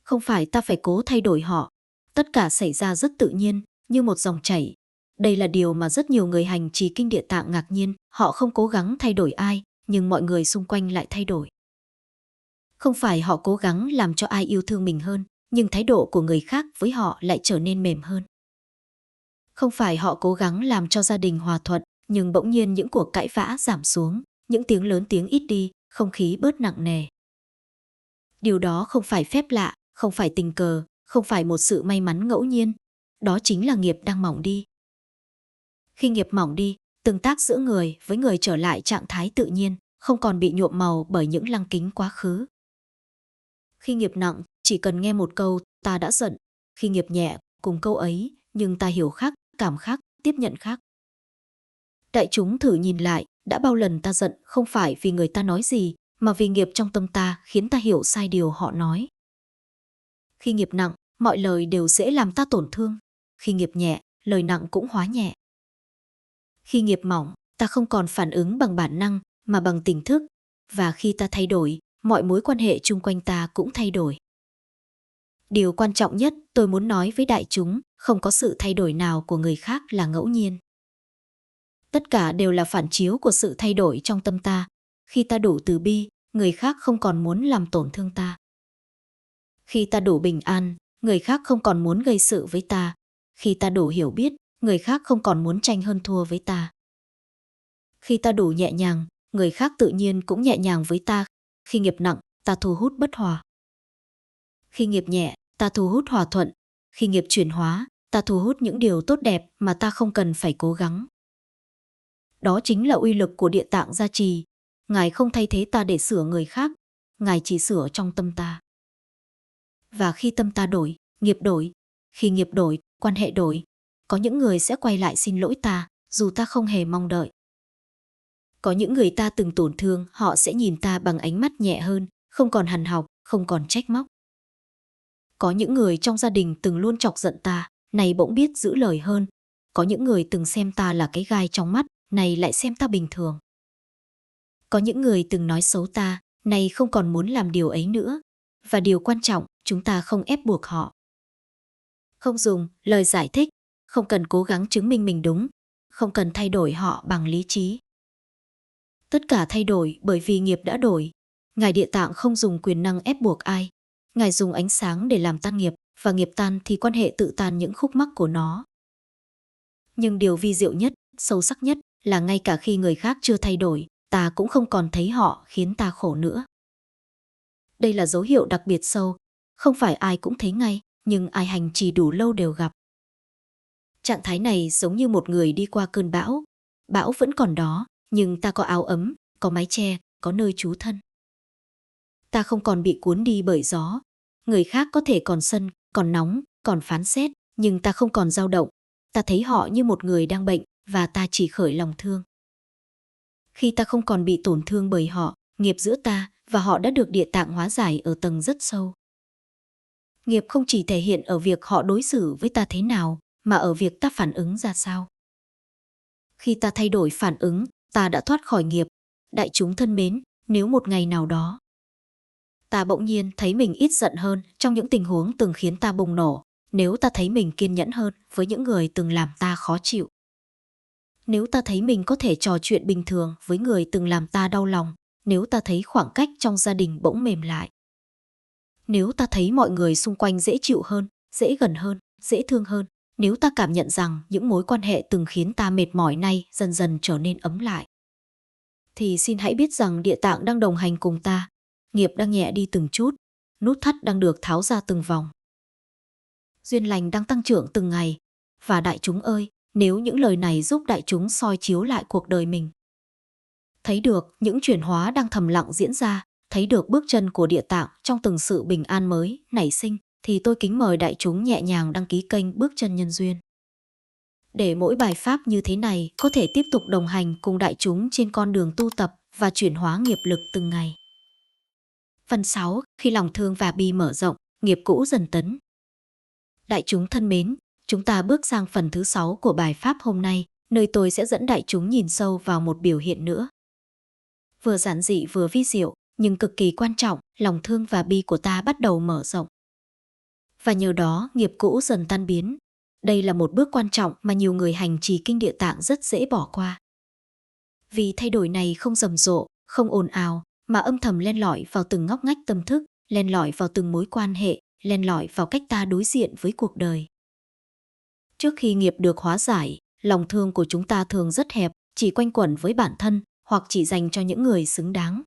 Không phải ta phải cố thay đổi họ, tất cả xảy ra rất tự nhiên, như một dòng chảy. Đây là điều mà rất nhiều người hành trì kinh Địa Tạng ngạc nhiên, họ không cố gắng thay đổi ai, nhưng mọi người xung quanh lại thay đổi. Không phải họ cố gắng làm cho ai yêu thương mình hơn, nhưng thái độ của người khác với họ lại trở nên mềm hơn. Không phải họ cố gắng làm cho gia đình hòa thuận, nhưng bỗng nhiên những cuộc cãi vã giảm xuống, những tiếng lớn tiếng ít đi, không khí bớt nặng nề. Điều đó không phải phép lạ, không phải tình cờ, không phải một sự may mắn ngẫu nhiên. Đó chính là nghiệp đang mỏng đi. Khi nghiệp mỏng đi, tương tác giữa người với người trở lại trạng thái tự nhiên, không còn bị nhuộm màu bởi những lăng kính quá khứ. Khi nghiệp nặng, chỉ cần nghe một câu, ta đã giận. Khi nghiệp nhẹ, cùng câu ấy, nhưng ta hiểu khác, cảm khác, tiếp nhận khác. Đại chúng thử nhìn lại, đã bao lần ta giận không phải vì người ta nói gì, mà vì nghiệp trong tâm ta khiến ta hiểu sai điều họ nói. Khi nghiệp nặng, mọi lời đều dễ làm ta tổn thương. Khi nghiệp nhẹ, lời nặng cũng hóa nhẹ. Khi nghiệp mỏng, ta không còn phản ứng bằng bản năng, mà bằng tỉnh thức. Và khi ta thay đổi, mọi mối quan hệ chung quanh ta cũng thay đổi. Điều quan trọng nhất tôi muốn nói với đại chúng, không có sự thay đổi nào của người khác là ngẫu nhiên. Tất cả đều là phản chiếu của sự thay đổi trong tâm ta. Khi ta đủ từ bi, người khác không còn muốn làm tổn thương ta. Khi ta đủ bình an, người khác không còn muốn gây sự với ta. Khi ta đủ hiểu biết, người khác không còn muốn tranh hơn thua với ta. Khi ta đủ nhẹ nhàng, người khác tự nhiên cũng nhẹ nhàng với ta. Khi nghiệp nặng, ta thu hút bất hòa. Khi nghiệp nhẹ, ta thu hút hòa thuận. Khi nghiệp chuyển hóa, ta thu hút những điều tốt đẹp mà ta không cần phải cố gắng. Đó chính là uy lực của Địa Tạng gia trì. Ngài không thay thế ta để sửa người khác, Ngài chỉ sửa trong tâm ta. Và khi tâm ta đổi, nghiệp đổi. Khi nghiệp đổi, quan hệ đổi. Có những người sẽ quay lại xin lỗi ta, dù ta không hề mong đợi. Có những người ta từng tổn thương, họ sẽ nhìn ta bằng ánh mắt nhẹ hơn, không còn hằn học, không còn trách móc. Có những người trong gia đình từng luôn chọc giận ta, này bỗng biết giữ lời hơn. Có những người từng xem ta là cái gai trong mắt, này lại xem ta bình thường. Có những người từng nói xấu ta, này không còn muốn làm điều ấy nữa. Và điều quan trọng, chúng ta không ép buộc họ. Không dùng lời giải thích, không cần cố gắng chứng minh mình đúng, không cần thay đổi họ bằng lý trí. Tất cả thay đổi bởi vì nghiệp đã đổi. Ngài Địa Tạng không dùng quyền năng ép buộc ai. Ngài dùng ánh sáng để làm tan nghiệp, và nghiệp tan thì quan hệ tự tan những khúc mắc của nó. Nhưng điều vi diệu nhất, sâu sắc nhất là ngay cả khi người khác chưa thay đổi, ta cũng không còn thấy họ khiến ta khổ nữa. Đây là dấu hiệu đặc biệt sâu, không phải ai cũng thấy ngay, nhưng ai hành trì đủ lâu đều gặp. Trạng thái này giống như một người đi qua cơn bão. Bão vẫn còn đó, nhưng ta có áo ấm, có mái che, có nơi trú thân. Ta không còn bị cuốn đi bởi gió. Người khác có thể còn sân, còn nóng, còn phán xét, nhưng ta không còn dao động. Ta thấy họ như một người đang bệnh, và ta chỉ khởi lòng thương. Khi ta không còn bị tổn thương bởi họ, nghiệp giữa ta và họ đã được Địa Tạng hóa giải ở tầng rất sâu. Nghiệp không chỉ thể hiện ở việc họ đối xử với ta thế nào, mà ở việc ta phản ứng ra sao. Khi ta thay đổi phản ứng, ta đã thoát khỏi nghiệp. Đại chúng thân mến, nếu một ngày nào đó ta bỗng nhiên thấy mình ít giận hơn trong những tình huống từng khiến ta bùng nổ, nếu ta thấy mình kiên nhẫn hơn với những người từng làm ta khó chịu, nếu ta thấy mình có thể trò chuyện bình thường với người từng làm ta đau lòng, nếu ta thấy khoảng cách trong gia đình bỗng mềm lại, nếu ta thấy mọi người xung quanh dễ chịu hơn, dễ gần hơn, dễ thương hơn, nếu ta cảm nhận rằng những mối quan hệ từng khiến ta mệt mỏi nay dần dần trở nên ấm lại, thì xin hãy biết rằng Địa Tạng đang đồng hành cùng ta. Nghiệp đang nhẹ đi từng chút, nút thắt đang được tháo ra từng vòng. Duyên lành đang tăng trưởng từng ngày. Và đại chúng ơi, nếu những lời này giúp đại chúng soi chiếu lại cuộc đời mình, thấy được những chuyển hóa đang thầm lặng diễn ra, thấy được bước chân của Địa Tạng trong từng sự bình an mới nảy sinh, thì tôi kính mời đại chúng nhẹ nhàng đăng ký kênh Bước Chân Nhân Duyên, để mỗi bài pháp như thế này có thể tiếp tục đồng hành cùng đại chúng trên con đường tu tập và chuyển hóa nghiệp lực từng ngày. Phần 6. Khi lòng thương và bi mở rộng, nghiệp cũ dần tấn. Đại chúng thân mến, chúng ta bước sang phần thứ 6 của bài pháp hôm nay, nơi tôi sẽ dẫn đại chúng nhìn sâu vào một biểu hiện nữa. Vừa giản dị vừa vi diệu, nhưng cực kỳ quan trọng, lòng thương và bi của ta bắt đầu mở rộng. Và nhờ đó, nghiệp cũ dần tan biến. Đây là một bước quan trọng mà nhiều người hành trì kinh Địa Tạng rất dễ bỏ qua. Vì thay đổi này không rầm rộ, không ồn ào, mà âm thầm len lỏi vào từng ngóc ngách tâm thức, len lỏi vào từng mối quan hệ, len lỏi vào cách ta đối diện với cuộc đời. Trước khi nghiệp được hóa giải, lòng thương của chúng ta thường rất hẹp, chỉ quanh quẩn với bản thân, hoặc chỉ dành cho những người xứng đáng.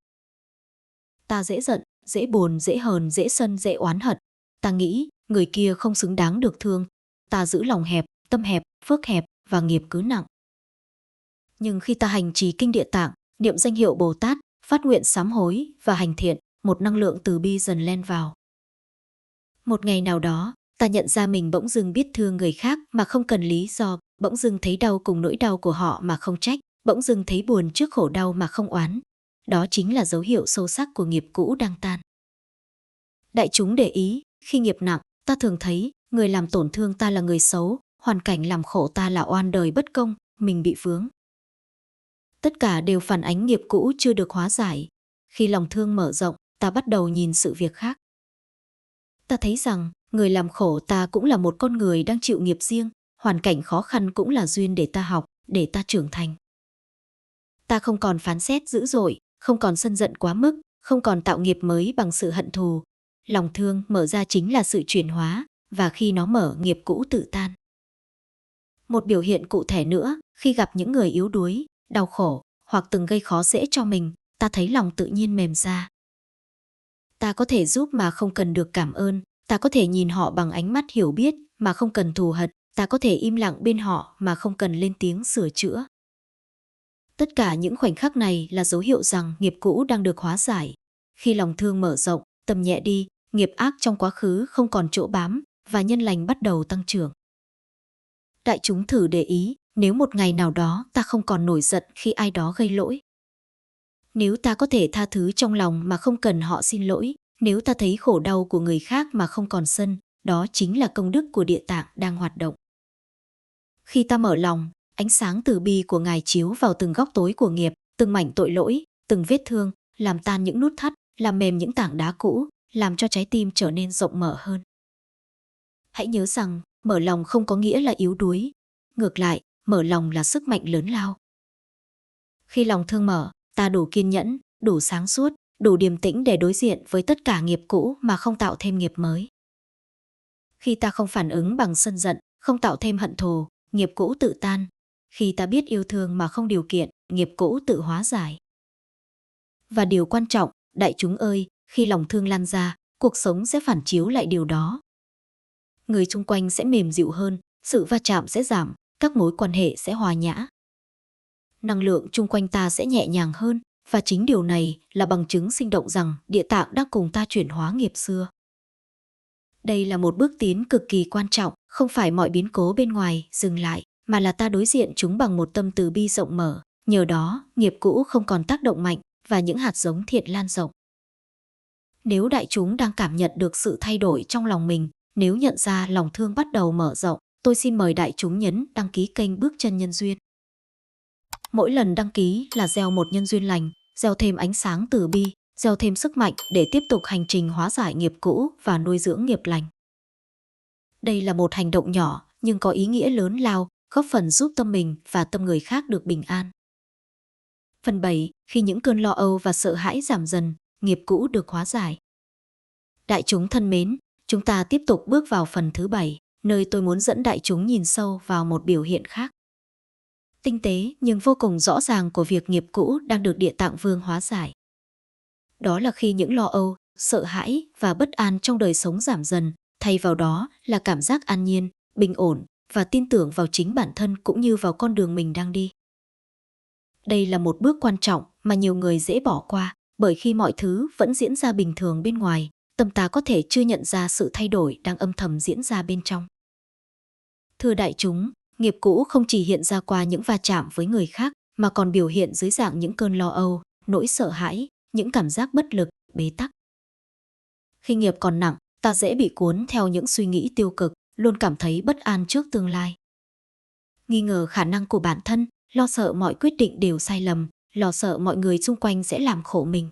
Ta dễ giận, dễ buồn, dễ hờn, dễ sân, dễ oán hận. Ta nghĩ người kia không xứng đáng được thương. Ta giữ lòng hẹp, tâm hẹp, phước hẹp và nghiệp cứ nặng. Nhưng khi ta hành trì kinh Địa Tạng, niệm danh hiệu Bồ Tát, phát nguyện sám hối và hành thiện, một năng lượng từ bi dần len vào. Một ngày nào đó, ta nhận ra mình bỗng dưng biết thương người khác mà không cần lý do, bỗng dưng thấy đau cùng nỗi đau của họ mà không trách, bỗng dưng thấy buồn trước khổ đau mà không oán. Đó chính là dấu hiệu sâu sắc của nghiệp cũ đang tan. Đại chúng để ý, khi nghiệp nặng, ta thường thấy người làm tổn thương ta là người xấu, hoàn cảnh làm khổ ta là oan đời bất công, mình bị vướng. Tất cả đều phản ánh nghiệp cũ chưa được hóa giải. Khi lòng thương mở rộng, ta bắt đầu nhìn sự việc khác. Ta thấy rằng, người làm khổ ta cũng là một con người đang chịu nghiệp riêng, hoàn cảnh khó khăn cũng là duyên để ta học, để ta trưởng thành. Ta không còn phán xét dữ dội, không còn sân giận quá mức, không còn tạo nghiệp mới bằng sự hận thù. Lòng thương mở ra chính là sự chuyển hóa, và khi nó mở, nghiệp cũ tự tan. Một biểu hiện cụ thể nữa, khi gặp những người yếu đuối, đau khổ, hoặc từng gây khó dễ cho mình, ta thấy lòng tự nhiên mềm ra. Ta có thể giúp mà không cần được cảm ơn, ta có thể nhìn họ bằng ánh mắt hiểu biết mà không cần thù hận, ta có thể im lặng bên họ mà không cần lên tiếng sửa chữa. Tất cả những khoảnh khắc này là dấu hiệu rằng nghiệp cũ đang được hóa giải. Khi lòng thương mở rộng, tầm nhẹ đi, nghiệp ác trong quá khứ không còn chỗ bám và nhân lành bắt đầu tăng trưởng. Đại chúng thử để ý, nếu một ngày nào đó ta không còn nổi giận khi ai đó gây lỗi. Nếu ta có thể tha thứ trong lòng mà không cần họ xin lỗi, nếu ta thấy khổ đau của người khác mà không còn sân, đó chính là công đức của Địa Tạng đang hoạt động. Khi ta mở lòng, ánh sáng từ bi của Ngài chiếu vào từng góc tối của nghiệp, từng mảnh tội lỗi, từng vết thương, làm tan những nút thắt, làm mềm những tảng đá cũ, làm cho trái tim trở nên rộng mở hơn. Hãy nhớ rằng, mở lòng không có nghĩa là yếu đuối. Ngược lại, mở lòng là sức mạnh lớn lao. Khi lòng thương mở, ta đủ kiên nhẫn, đủ sáng suốt, đủ điềm tĩnh để đối diện với tất cả nghiệp cũ mà không tạo thêm nghiệp mới. Khi ta không phản ứng bằng sân giận, không tạo thêm hận thù, nghiệp cũ tự tan. Khi ta biết yêu thương mà không điều kiện, nghiệp cũ tự hóa giải. Và điều quan trọng, đại chúng ơi, khi lòng thương lan ra, cuộc sống sẽ phản chiếu lại điều đó. Người chung quanh sẽ mềm dịu hơn, sự va chạm sẽ giảm, các mối quan hệ sẽ hòa nhã. Năng lượng chung quanh ta sẽ nhẹ nhàng hơn, và chính điều này là bằng chứng sinh động rằng Địa Tạng đang cùng ta chuyển hóa nghiệp xưa. Đây là một bước tiến cực kỳ quan trọng, không phải mọi biến cố bên ngoài dừng lại, mà là ta đối diện chúng bằng một tâm từ bi rộng mở. Nhờ đó, nghiệp cũ không còn tác động mạnh và những hạt giống thiện lan rộng. Nếu đại chúng đang cảm nhận được sự thay đổi trong lòng mình, nếu nhận ra lòng thương bắt đầu mở rộng, tôi xin mời đại chúng nhấn đăng ký kênh Bước Chân Nhân Duyên. Mỗi lần đăng ký là gieo một nhân duyên lành, gieo thêm ánh sáng từ bi, gieo thêm sức mạnh để tiếp tục hành trình hóa giải nghiệp cũ và nuôi dưỡng nghiệp lành. Đây là một hành động nhỏ nhưng có ý nghĩa lớn lao, góp phần giúp tâm mình và tâm người khác được bình an. Phần 7. Khi những cơn lo âu và sợ hãi giảm dần, nghiệp cũ được hóa giải. Đại chúng thân mến, chúng ta tiếp tục bước vào phần thứ 7, nơi tôi muốn dẫn đại chúng nhìn sâu vào một biểu hiện khác. Tinh tế nhưng vô cùng rõ ràng của việc nghiệp cũ đang được Địa Tạng Vương hóa giải. Đó là khi những lo âu, sợ hãi và bất an trong đời sống giảm dần, thay vào đó là cảm giác an nhiên, bình ổn và tin tưởng vào chính bản thân cũng như vào con đường mình đang đi. Đây là một bước quan trọng mà nhiều người dễ bỏ qua, bởi khi mọi thứ vẫn diễn ra bình thường bên ngoài, tâm ta có thể chưa nhận ra sự thay đổi đang âm thầm diễn ra bên trong. Thưa đại chúng, nghiệp cũ không chỉ hiện ra qua những va chạm với người khác, mà còn biểu hiện dưới dạng những cơn lo âu, nỗi sợ hãi, những cảm giác bất lực, bế tắc. Khi nghiệp còn nặng, ta dễ bị cuốn theo những suy nghĩ tiêu cực, luôn cảm thấy bất an trước tương lai. Nghi ngờ khả năng của bản thân, lo sợ mọi quyết định đều sai lầm, lo sợ mọi người xung quanh sẽ làm khổ mình.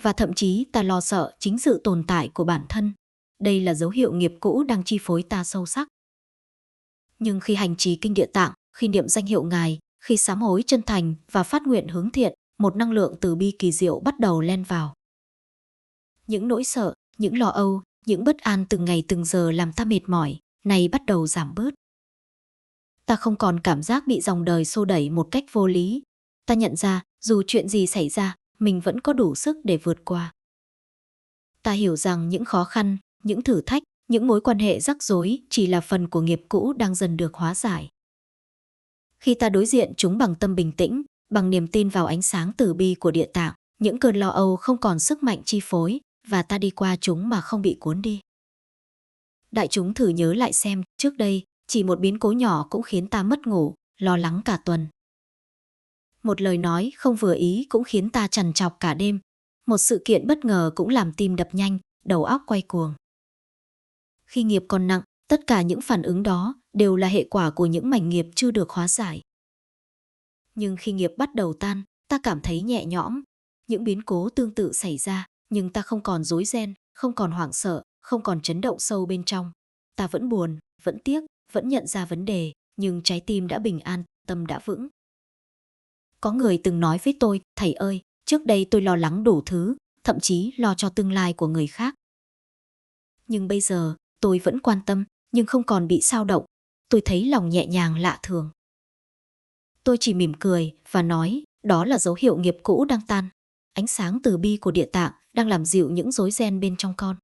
Và thậm chí ta lo sợ chính sự tồn tại của bản thân. Đây là dấu hiệu nghiệp cũ đang chi phối ta sâu sắc. Nhưng khi hành trì kinh Địa Tạng, khi niệm danh hiệu Ngài, khi sám hối chân thành và phát nguyện hướng thiện, một năng lượng từ bi kỳ diệu bắt đầu len vào. Những nỗi sợ, những lo âu, những bất an từng ngày từng giờ làm ta mệt mỏi, này bắt đầu giảm bớt. Ta không còn cảm giác bị dòng đời xô đẩy một cách vô lý. Ta nhận ra, dù chuyện gì xảy ra, mình vẫn có đủ sức để vượt qua. Ta hiểu rằng những khó khăn, những thử thách, những mối quan hệ rắc rối chỉ là phần của nghiệp cũ đang dần được hóa giải. Khi ta đối diện chúng bằng tâm bình tĩnh, bằng niềm tin vào ánh sáng từ bi của Địa Tạng, những cơn lo âu không còn sức mạnh chi phối và ta đi qua chúng mà không bị cuốn đi. Đại chúng thử nhớ lại xem, trước đây, chỉ một biến cố nhỏ cũng khiến ta mất ngủ, lo lắng cả tuần. Một lời nói không vừa ý cũng khiến ta trằn trọc cả đêm. Một sự kiện bất ngờ cũng làm tim đập nhanh, đầu óc quay cuồng. Khi nghiệp còn nặng, tất cả những phản ứng đó đều là hệ quả của những mảnh nghiệp chưa được hóa giải. Nhưng khi nghiệp bắt đầu tan, ta cảm thấy nhẹ nhõm. Những biến cố tương tự xảy ra, nhưng ta không còn rối ren, không còn hoảng sợ, không còn chấn động sâu bên trong. Ta vẫn buồn, vẫn tiếc, vẫn nhận ra vấn đề, nhưng trái tim đã bình an, tâm đã vững. Có người từng nói với tôi, thầy ơi, trước đây tôi lo lắng đủ thứ, thậm chí lo cho tương lai của người khác. Nhưng bây giờ, tôi vẫn quan tâm, nhưng không còn bị xao động. Tôi thấy lòng nhẹ nhàng lạ thường. Tôi chỉ mỉm cười và nói, đó là dấu hiệu nghiệp cũ đang tan. Ánh sáng từ bi của địa tạng đang làm dịu những rối ren bên trong con.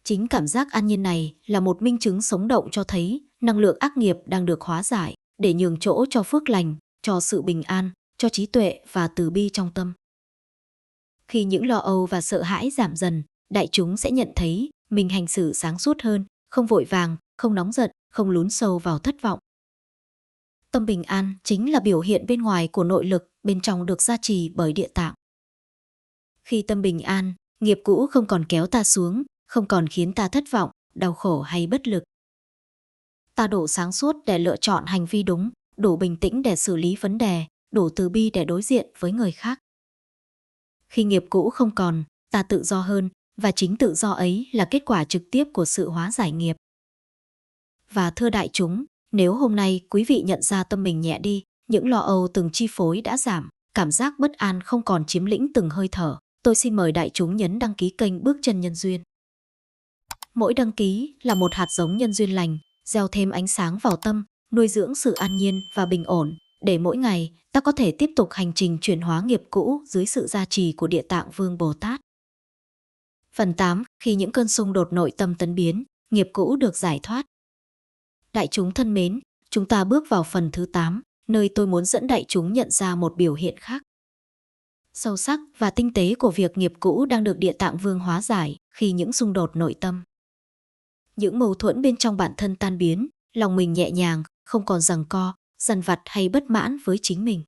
Chính cảm giác an nhiên này là một minh chứng sống động cho thấy năng lượng ác nghiệp đang được hóa giải để nhường chỗ cho phước lành, cho sự bình an, cho trí tuệ và từ bi trong tâm. Khi những lo âu và sợ hãi giảm dần, đại chúng sẽ nhận thấy mình hành xử sáng suốt hơn, không vội vàng, không nóng giận, không lún sâu vào thất vọng. Tâm bình an chính là biểu hiện bên ngoài của nội lực, bên trong được gia trì bởi địa tạng. Khi tâm bình an, nghiệp cũ không còn kéo ta xuống, không còn khiến ta thất vọng, đau khổ hay bất lực. Ta đủ sáng suốt để lựa chọn hành vi đúng, đủ bình tĩnh để xử lý vấn đề, đủ từ bi để đối diện với người khác. Khi nghiệp cũ không còn, ta tự do hơn, và chính tự do ấy là kết quả trực tiếp của sự hóa giải nghiệp. Và thưa đại chúng, nếu hôm nay quý vị nhận ra tâm mình nhẹ đi, những lo âu từng chi phối đã giảm, cảm giác bất an không còn chiếm lĩnh từng hơi thở, tôi xin mời đại chúng nhấn đăng ký kênh Bước Chân Nhân Duyên. Mỗi đăng ký là một hạt giống nhân duyên lành, gieo thêm ánh sáng vào tâm, nuôi dưỡng sự an nhiên và bình ổn, để mỗi ngày ta có thể tiếp tục hành trình chuyển hóa nghiệp cũ dưới sự gia trì của Địa Tạng Vương Bồ Tát. Phần 8. Khi những cơn xung đột nội tâm tấn biến, nghiệp cũ được giải thoát. Đại chúng thân mến, chúng ta bước vào phần thứ 8, nơi tôi muốn dẫn đại chúng nhận ra một biểu hiện khác. Sâu sắc và tinh tế của việc nghiệp cũ đang được Địa Tạng Vương hóa giải khi những xung đột nội tâm. Những mâu thuẫn bên trong bản thân tan biến, lòng mình nhẹ nhàng, không còn giằng co, dằn vặt hay bất mãn với chính mình.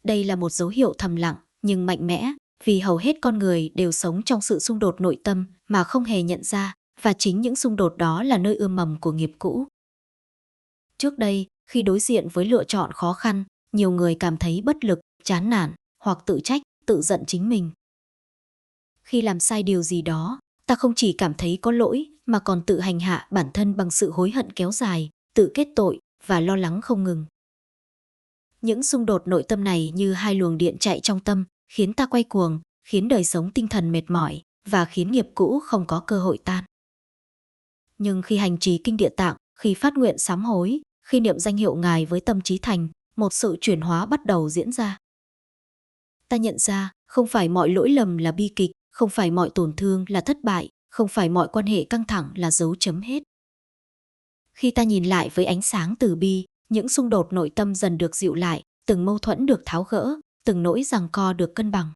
Đây là một dấu hiệu thầm lặng nhưng mạnh mẽ, vì hầu hết con người đều sống trong sự xung đột nội tâm mà không hề nhận ra, và chính những xung đột đó là nơi ươm mầm của nghiệp cũ. Trước đây, khi đối diện với lựa chọn khó khăn, nhiều người cảm thấy bất lực, chán nản hoặc tự trách, tự giận chính mình. Khi làm sai điều gì đó, ta không chỉ cảm thấy có lỗi mà còn tự hành hạ bản thân bằng sự hối hận kéo dài, tự kết tội và lo lắng không ngừng. Những xung đột nội tâm này như hai luồng điện chạy trong tâm, khiến ta quay cuồng, khiến đời sống tinh thần mệt mỏi và khiến nghiệp cũ không có cơ hội tan. Nhưng khi hành trì kinh Địa Tạng, khi phát nguyện sám hối, khi niệm danh hiệu Ngài với tâm trí thành, một sự chuyển hóa bắt đầu diễn ra. Ta nhận ra, không phải mọi lỗi lầm là bi kịch, không phải mọi tổn thương là thất bại, không phải mọi quan hệ căng thẳng là dấu chấm hết. Khi ta nhìn lại với ánh sáng từ bi, những xung đột nội tâm dần được dịu lại, từng mâu thuẫn được tháo gỡ, từng nỗi giằng co được cân bằng.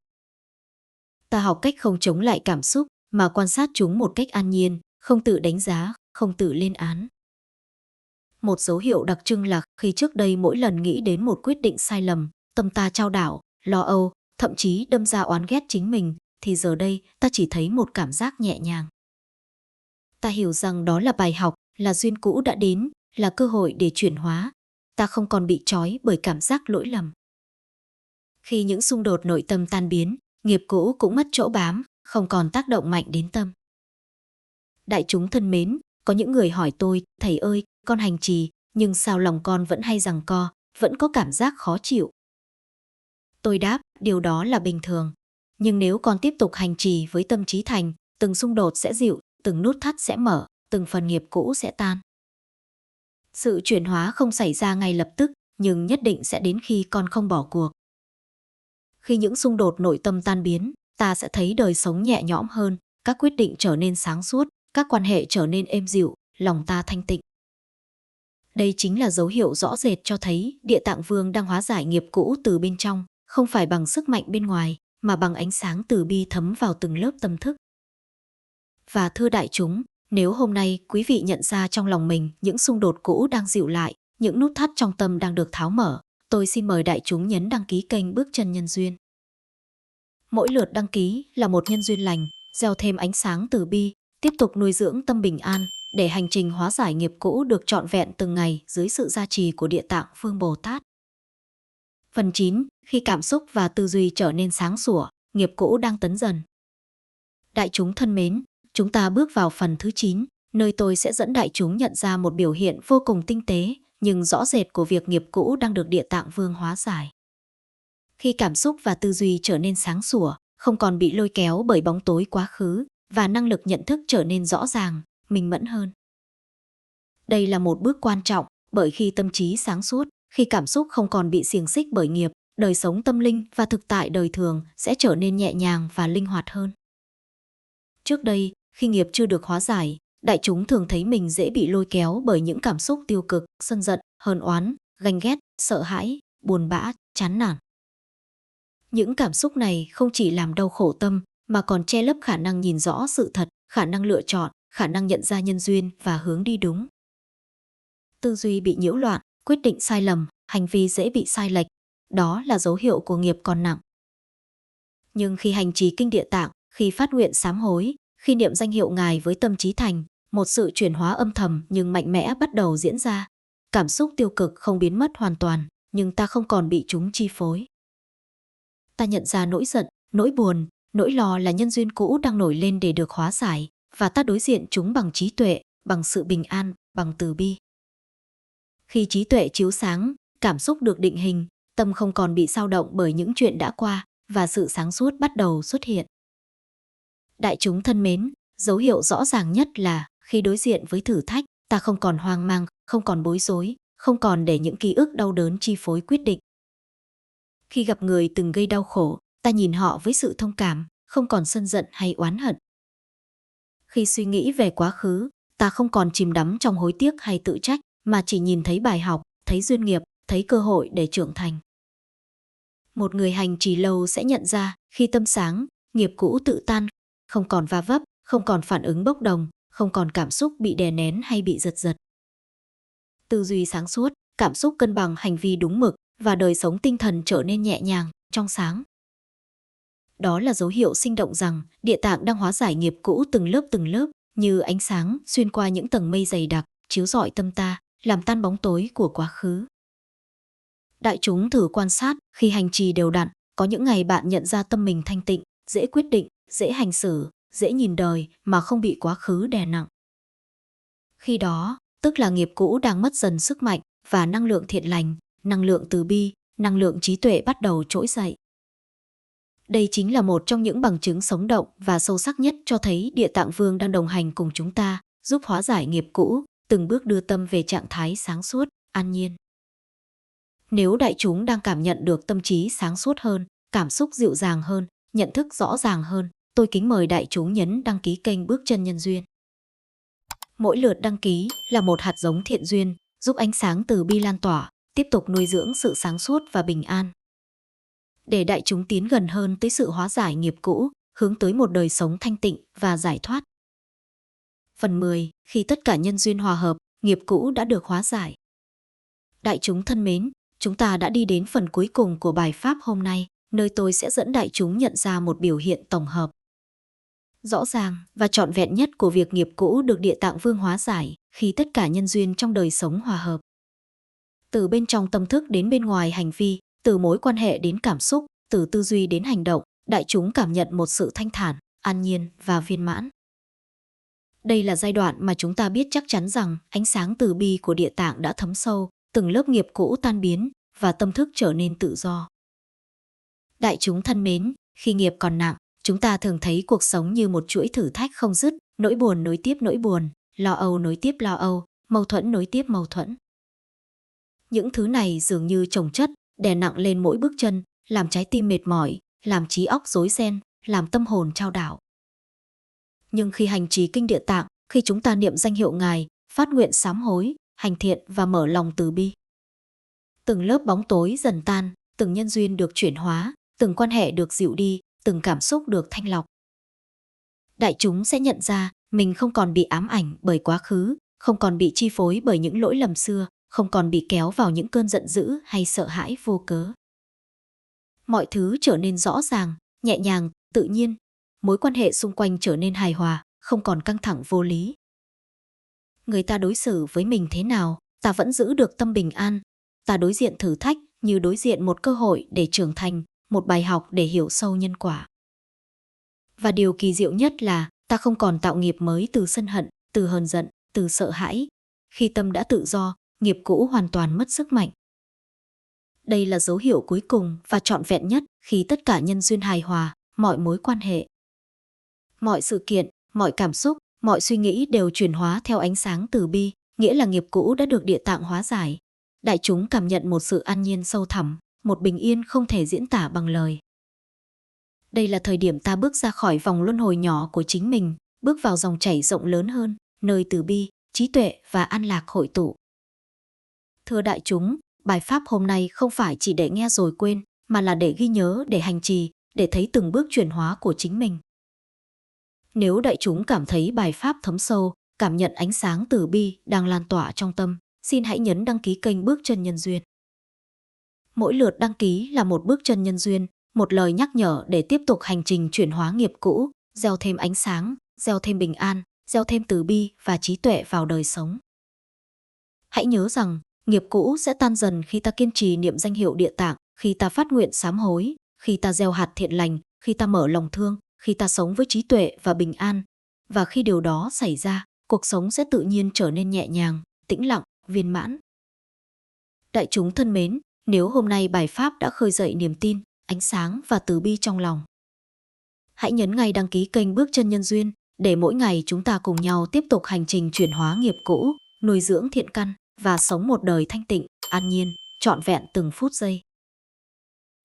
Ta học cách không chống lại cảm xúc, mà quan sát chúng một cách an nhiên, không tự đánh giá, không tự lên án. Một dấu hiệu đặc trưng là khi trước đây mỗi lần nghĩ đến một quyết định sai lầm, tâm ta chao đảo, lo âu, thậm chí đâm ra oán ghét chính mình, thì giờ đây ta chỉ thấy một cảm giác nhẹ nhàng. Ta hiểu rằng đó là bài học, là duyên cũ đã đến, là cơ hội để chuyển hóa. Ta không còn bị trói bởi cảm giác lỗi lầm. Khi những xung đột nội tâm tan biến, nghiệp cũ cũng mất chỗ bám, không còn tác động mạnh đến tâm. Đại chúng thân mến, có những người hỏi tôi, thầy ơi, con hành trì, nhưng sao lòng con vẫn hay giằng co, vẫn có cảm giác khó chịu. Tôi đáp, điều đó là bình thường. Nhưng nếu con tiếp tục hành trì với tâm trí thành, từng xung đột sẽ dịu, từng nút thắt sẽ mở, từng phần nghiệp cũ sẽ tan. Sự chuyển hóa không xảy ra ngay lập tức, nhưng nhất định sẽ đến khi con không bỏ cuộc. Khi những xung đột nội tâm tan biến, ta sẽ thấy đời sống nhẹ nhõm hơn, các quyết định trở nên sáng suốt, các quan hệ trở nên êm dịu, lòng ta thanh tịnh. Đây chính là dấu hiệu rõ rệt cho thấy Địa Tạng Vương đang hóa giải nghiệp cũ từ bên trong, không phải bằng sức mạnh bên ngoài, mà bằng ánh sáng từ bi thấm vào từng lớp tâm thức. Và thưa đại chúng, nếu hôm nay quý vị nhận ra trong lòng mình những xung đột cũ đang dịu lại, những nút thắt trong tâm đang được tháo mở, tôi xin mời đại chúng nhấn đăng ký kênh Bước Chân Nhân Duyên. Mỗi lượt đăng ký là một nhân duyên lành, gieo thêm ánh sáng từ bi, tiếp tục nuôi dưỡng tâm bình an, để hành trình hóa giải nghiệp cũ được trọn vẹn từng ngày dưới sự gia trì của Địa Tạng Vương Bồ Tát. Phần 9. Khi cảm xúc và tư duy trở nên sáng sủa, nghiệp cũ đang tấn dần. Đại chúng thân mến, chúng ta bước vào phần thứ 9, nơi tôi sẽ dẫn đại chúng nhận ra một biểu hiện vô cùng tinh tế, nhưng rõ rệt của việc nghiệp cũ đang được Địa Tạng Vương hóa giải. Khi cảm xúc và tư duy trở nên sáng sủa, không còn bị lôi kéo bởi bóng tối quá khứ, và năng lực nhận thức trở nên rõ ràng, minh mẫn hơn. Đây là một bước quan trọng, bởi khi tâm trí sáng suốt, khi cảm xúc không còn bị xiềng xích bởi nghiệp, đời sống tâm linh và thực tại đời thường sẽ trở nên nhẹ nhàng và linh hoạt hơn. Trước đây, khi nghiệp chưa được hóa giải, đại chúng thường thấy mình dễ bị lôi kéo bởi những cảm xúc tiêu cực, sân giận, hờn oán, ganh ghét, sợ hãi, buồn bã, chán nản. Những cảm xúc này không chỉ làm đau khổ tâm, mà còn che lấp khả năng nhìn rõ sự thật, khả năng lựa chọn, khả năng nhận ra nhân duyên và hướng đi đúng. Tư duy bị nhiễu loạn, quyết định sai lầm, hành vi dễ bị sai lệch. Đó là dấu hiệu của nghiệp còn nặng. Nhưng khi hành trì kinh Địa Tạng, khi phát nguyện sám hối, khi niệm danh hiệu Ngài với tâm trí thành, một sự chuyển hóa âm thầm nhưng mạnh mẽ bắt đầu diễn ra. Cảm xúc tiêu cực không biến mất hoàn toàn, nhưng ta không còn bị chúng chi phối. Ta nhận ra nỗi giận, nỗi buồn, nỗi lo là nhân duyên cũ đang nổi lên để được hóa giải, và ta đối diện chúng bằng trí tuệ, bằng sự bình an, bằng từ bi. Khi trí tuệ chiếu sáng, cảm xúc được định hình, tâm không còn bị xao động bởi những chuyện đã qua, và sự sáng suốt bắt đầu xuất hiện. Đại chúng thân mến, dấu hiệu rõ ràng nhất là khi đối diện với thử thách, ta không còn hoang mang, không còn bối rối, không còn để những ký ức đau đớn chi phối quyết định. Khi gặp người từng gây đau khổ, ta nhìn họ với sự thông cảm, không còn sân giận hay oán hận. Khi suy nghĩ về quá khứ, ta không còn chìm đắm trong hối tiếc hay tự trách, mà chỉ nhìn thấy bài học, thấy duyên nghiệp, thấy cơ hội để trưởng thành. Một người hành trì lâu sẽ nhận ra, khi tâm sáng, nghiệp cũ tự tan, không còn va vấp, không còn phản ứng bốc đồng, không còn cảm xúc bị đè nén hay bị giật giật. Tư duy sáng suốt, cảm xúc cân bằng, hành vi đúng mực, và đời sống tinh thần trở nên nhẹ nhàng, trong sáng. Đó là dấu hiệu sinh động rằng Địa Tạng đang hóa giải nghiệp cũ từng lớp, như ánh sáng xuyên qua những tầng mây dày đặc, chiếu rọi tâm ta, làm tan bóng tối của quá khứ. Đại chúng thử quan sát, khi hành trì đều đặn, có những ngày bạn nhận ra tâm mình thanh tịnh, dễ quyết định, dễ hành xử, dễ nhìn đời mà không bị quá khứ đè nặng. Khi đó, tức là nghiệp cũ đang mất dần sức mạnh và năng lượng thiện lành, năng lượng từ bi, năng lượng trí tuệ bắt đầu trỗi dậy. Đây chính là một trong những bằng chứng sống động và sâu sắc nhất cho thấy Địa Tạng Vương đang đồng hành cùng chúng ta, giúp hóa giải nghiệp cũ, từng bước đưa tâm về trạng thái sáng suốt, an nhiên. Nếu đại chúng đang cảm nhận được tâm trí sáng suốt hơn, cảm xúc dịu dàng hơn, nhận thức rõ ràng hơn, tôi kính mời đại chúng nhấn đăng ký kênh Bước Chân Nhân Duyên. Mỗi lượt đăng ký là một hạt giống thiện duyên, giúp ánh sáng từ bi lan tỏa, tiếp tục nuôi dưỡng sự sáng suốt và bình an. Để đại chúng tiến gần hơn tới sự hóa giải nghiệp cũ, hướng tới một đời sống thanh tịnh và giải thoát. Phần 10. Khi tất cả nhân duyên hòa hợp, nghiệp cũ đã được hóa giải. Đại chúng thân mến, chúng ta đã đi đến phần cuối cùng của bài pháp hôm nay, nơi tôi sẽ dẫn đại chúng nhận ra một biểu hiện tổng hợp rõ ràng và trọn vẹn nhất của việc nghiệp cũ được Địa Tạng Vương hóa giải khi tất cả nhân duyên trong đời sống hòa hợp. Từ bên trong tâm thức đến bên ngoài hành vi, từ mối quan hệ đến cảm xúc, từ tư duy đến hành động, đại chúng cảm nhận một sự thanh thản, an nhiên và viên mãn. Đây là giai đoạn mà chúng ta biết chắc chắn rằng ánh sáng từ bi của Địa Tạng đã thấm sâu, từng lớp nghiệp cũ tan biến và tâm thức trở nên tự do. Đại chúng thân mến, khi nghiệp còn nặng, chúng ta thường thấy cuộc sống như một chuỗi thử thách không dứt, nỗi buồn nối tiếp nỗi buồn, lo âu nối tiếp lo âu, mâu thuẫn nối tiếp mâu thuẫn. Những thứ này dường như chồng chất, đè nặng lên mỗi bước chân, làm trái tim mệt mỏi, làm trí óc rối ren, làm tâm hồn chao đảo. Nhưng khi hành trì kinh Địa Tạng, khi chúng ta niệm danh hiệu Ngài, phát nguyện sám hối, hành thiện và mở lòng từ bi, từng lớp bóng tối dần tan, từng nhân duyên được chuyển hóa, từng quan hệ được dịu đi, từng cảm xúc được thanh lọc. Đại chúng sẽ nhận ra mình không còn bị ám ảnh bởi quá khứ, không còn bị chi phối bởi những lỗi lầm xưa, không còn bị kéo vào những cơn giận dữ hay sợ hãi vô cớ. Mọi thứ trở nên rõ ràng, nhẹ nhàng, tự nhiên. Mối quan hệ xung quanh trở nên hài hòa, không còn căng thẳng vô lý. Người ta đối xử với mình thế nào, ta vẫn giữ được tâm bình an. Ta đối diện thử thách như đối diện một cơ hội để trưởng thành, một bài học để hiểu sâu nhân quả. Và điều kỳ diệu nhất là ta không còn tạo nghiệp mới từ sân hận, từ hờn giận, từ sợ hãi. Khi tâm đã tự do, nghiệp cũ hoàn toàn mất sức mạnh. Đây là dấu hiệu cuối cùng và trọn vẹn nhất khi tất cả nhân duyên hài hòa, mọi mối quan hệ, mọi sự kiện, mọi cảm xúc, mọi suy nghĩ đều chuyển hóa theo ánh sáng từ bi, nghĩa là nghiệp cũ đã được Địa Tạng hóa giải. đại chúng cảm nhận một sự an nhiên sâu thẳm, một bình yên không thể diễn tả bằng lời. Đây là thời điểm ta bước ra khỏi vòng luân hồi nhỏ của chính mình, bước vào dòng chảy rộng lớn hơn, nơi từ bi, trí tuệ và an lạc hội tụ. Thưa đại chúng, bài pháp hôm nay không phải chỉ để nghe rồi quên, mà là để ghi nhớ, để hành trì, để thấy từng bước chuyển hóa của chính mình. Nếu đại chúng cảm thấy bài pháp thấm sâu, cảm nhận ánh sáng từ bi đang lan tỏa trong tâm, xin hãy nhấn đăng ký kênh Bước Chân Nhân Duyên. Mỗi lượt đăng ký là một bước chân nhân duyên, một lời nhắc nhở để tiếp tục hành trình chuyển hóa nghiệp cũ, gieo thêm ánh sáng, gieo thêm bình an, gieo thêm từ bi và trí tuệ vào đời sống. Hãy nhớ rằng, nghiệp cũ sẽ tan dần khi ta kiên trì niệm danh hiệu Địa Tạng, khi ta phát nguyện sám hối, khi ta gieo hạt thiện lành, khi ta mở lòng thương, khi ta sống với trí tuệ và bình an. Và khi điều đó xảy ra, cuộc sống sẽ tự nhiên trở nên nhẹ nhàng, tĩnh lặng, viên mãn. Đại chúng thân mến, nếu hôm nay bài pháp đã khơi dậy niềm tin, ánh sáng và từ bi trong lòng, hãy nhấn ngay đăng ký kênh Bước Chân Nhân Duyên để mỗi ngày chúng ta cùng nhau tiếp tục hành trình chuyển hóa nghiệp cũ, nuôi dưỡng thiện căn và sống một đời thanh tịnh, an nhiên, trọn vẹn từng phút giây.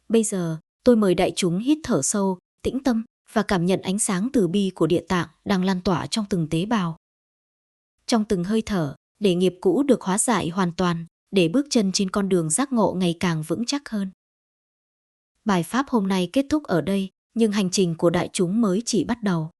Bây giờ, tôi mời đại chúng hít thở sâu, tĩnh tâm và cảm nhận ánh sáng từ bi của Địa Tạng đang lan tỏa trong từng tế bào. Trong từng hơi thở, để nghiệp cũ được hóa giải hoàn toàn, để bước chân trên con đường giác ngộ ngày càng vững chắc hơn. Bài pháp hôm nay kết thúc ở đây, nhưng hành trình của đại chúng mới chỉ bắt đầu.